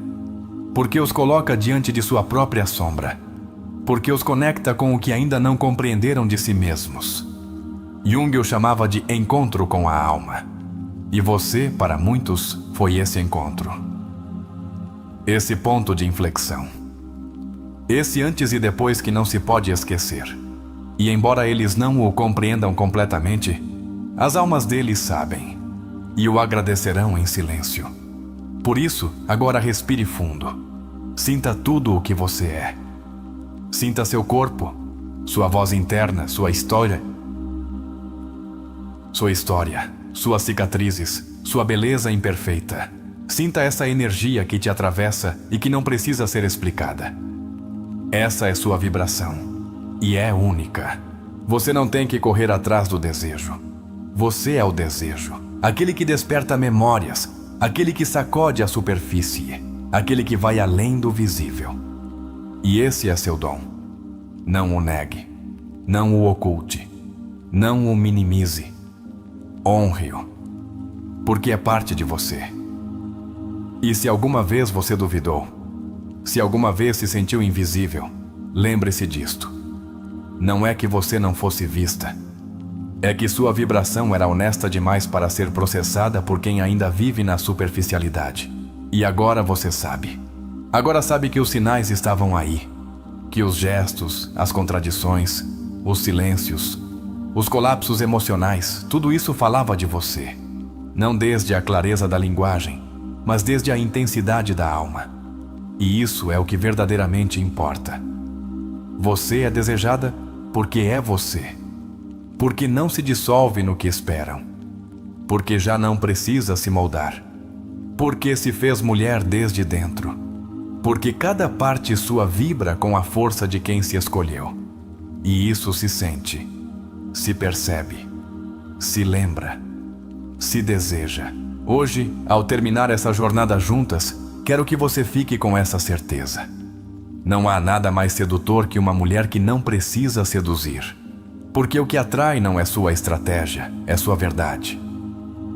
Porque os coloca diante de sua própria sombra. Porque os conecta com o que ainda não compreenderam de si mesmos. Jung o chamava de encontro com a alma. E você, para muitos, foi esse encontro. Esse ponto de inflexão. Esse antes e depois que não se pode esquecer. E embora eles não o compreendam completamente, as almas deles sabem. E o agradecerão em silêncio. Por isso, agora respire fundo. Sinta tudo o que você é. Sinta seu corpo, sua voz interna, sua história, suas cicatrizes, sua beleza imperfeita. Sinta essa energia que te atravessa e que não precisa ser explicada. Essa é sua vibração. E é única. Você não tem que correr atrás do desejo. Você é o desejo. Aquele que desperta memórias. Aquele que sacode a superfície. aquele que vai além do visível. E esse é seu dom. Não o negue, não o oculte, não o minimize. Honre-o, porque é parte de você. E se alguma vez você duvidou, se alguma vez se sentiu invisível, lembre-se disto. Não é que você não fosse vista, é que sua vibração era honesta demais para ser processada por quem ainda vive na superficialidade. E agora você sabe. Agora sabe que os sinais estavam aí, que os gestos, as contradições, os silêncios, os colapsos emocionais, tudo isso falava de você. Não desde a clareza da linguagem, mas desde a intensidade da alma. E isso é o que verdadeiramente importa. Você é desejada porque é você. Porque não se dissolve no que esperam. Porque já não precisa se moldar. Porque se fez mulher desde dentro. Porque cada parte sua vibra com a força de quem se escolheu. E isso se sente, se percebe, se lembra, se deseja. Hoje, ao terminar essa jornada juntas, quero que você fique com essa certeza. Não há nada mais sedutor que uma mulher que não precisa seduzir. Porque o que atrai não é sua estratégia, é sua verdade.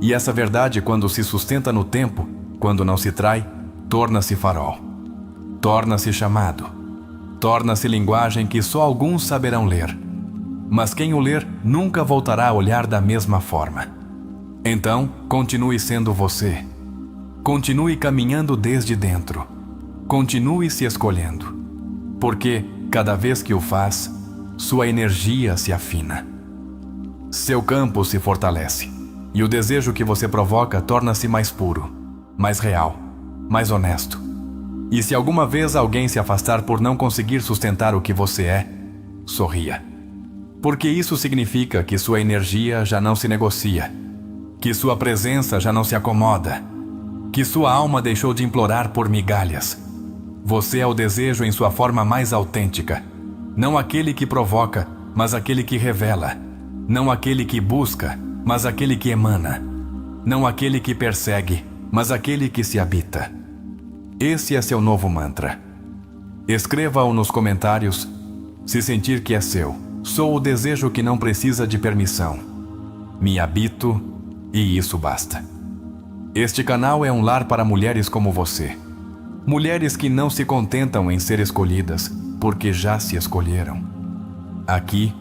E essa verdade, quando se sustenta no tempo, quando não se trai, torna-se farol. Torna-se chamado. Torna-se linguagem que só alguns saberão ler. Mas quem o ler nunca voltará a olhar da mesma forma. Então, continue sendo você. Continue caminhando desde dentro. Continue se escolhendo. Porque, cada vez que o faz, sua energia se afina. Seu campo se fortalece. E o desejo que você provoca torna-se mais puro, mais real, mais honesto. E se alguma vez alguém se afastar por não conseguir sustentar o que você é, sorria. Porque isso significa que sua energia já não se negocia, que sua presença já não se acomoda, que sua alma deixou de implorar por migalhas. Você é o desejo em sua forma mais autêntica. Não aquele que provoca, mas aquele que revela. Não aquele que busca, mas aquele que emana. Não aquele que persegue, mas aquele que se habita. Esse é seu novo mantra. Escreva-o nos comentários. Se sentir que é seu, sou o desejo que não precisa de permissão. Me habito e isso basta. Este canal é um lar para mulheres como você. Mulheres que não se contentam em ser escolhidas, porque já se escolheram. Aqui,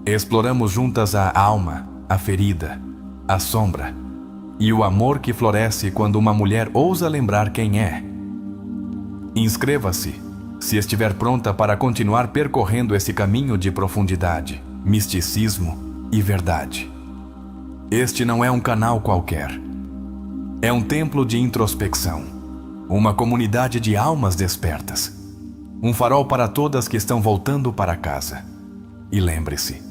exploramos juntas a alma, a ferida, a sombra e o amor que floresce quando uma mulher ousa lembrar quem é. Inscreva-se, se estiver pronta para continuar percorrendo esse caminho de profundidade, misticismo e verdade. Este não é um canal qualquer. É um templo de introspecção. Uma comunidade de almas despertas. Um farol para todas que estão voltando para casa. E lembre-se,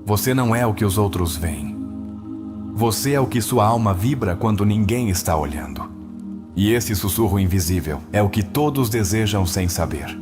você não é o que os outros veem. Você é o que sua alma vibra quando ninguém está olhando. E esse sussurro invisível é o que todos desejam sem saber.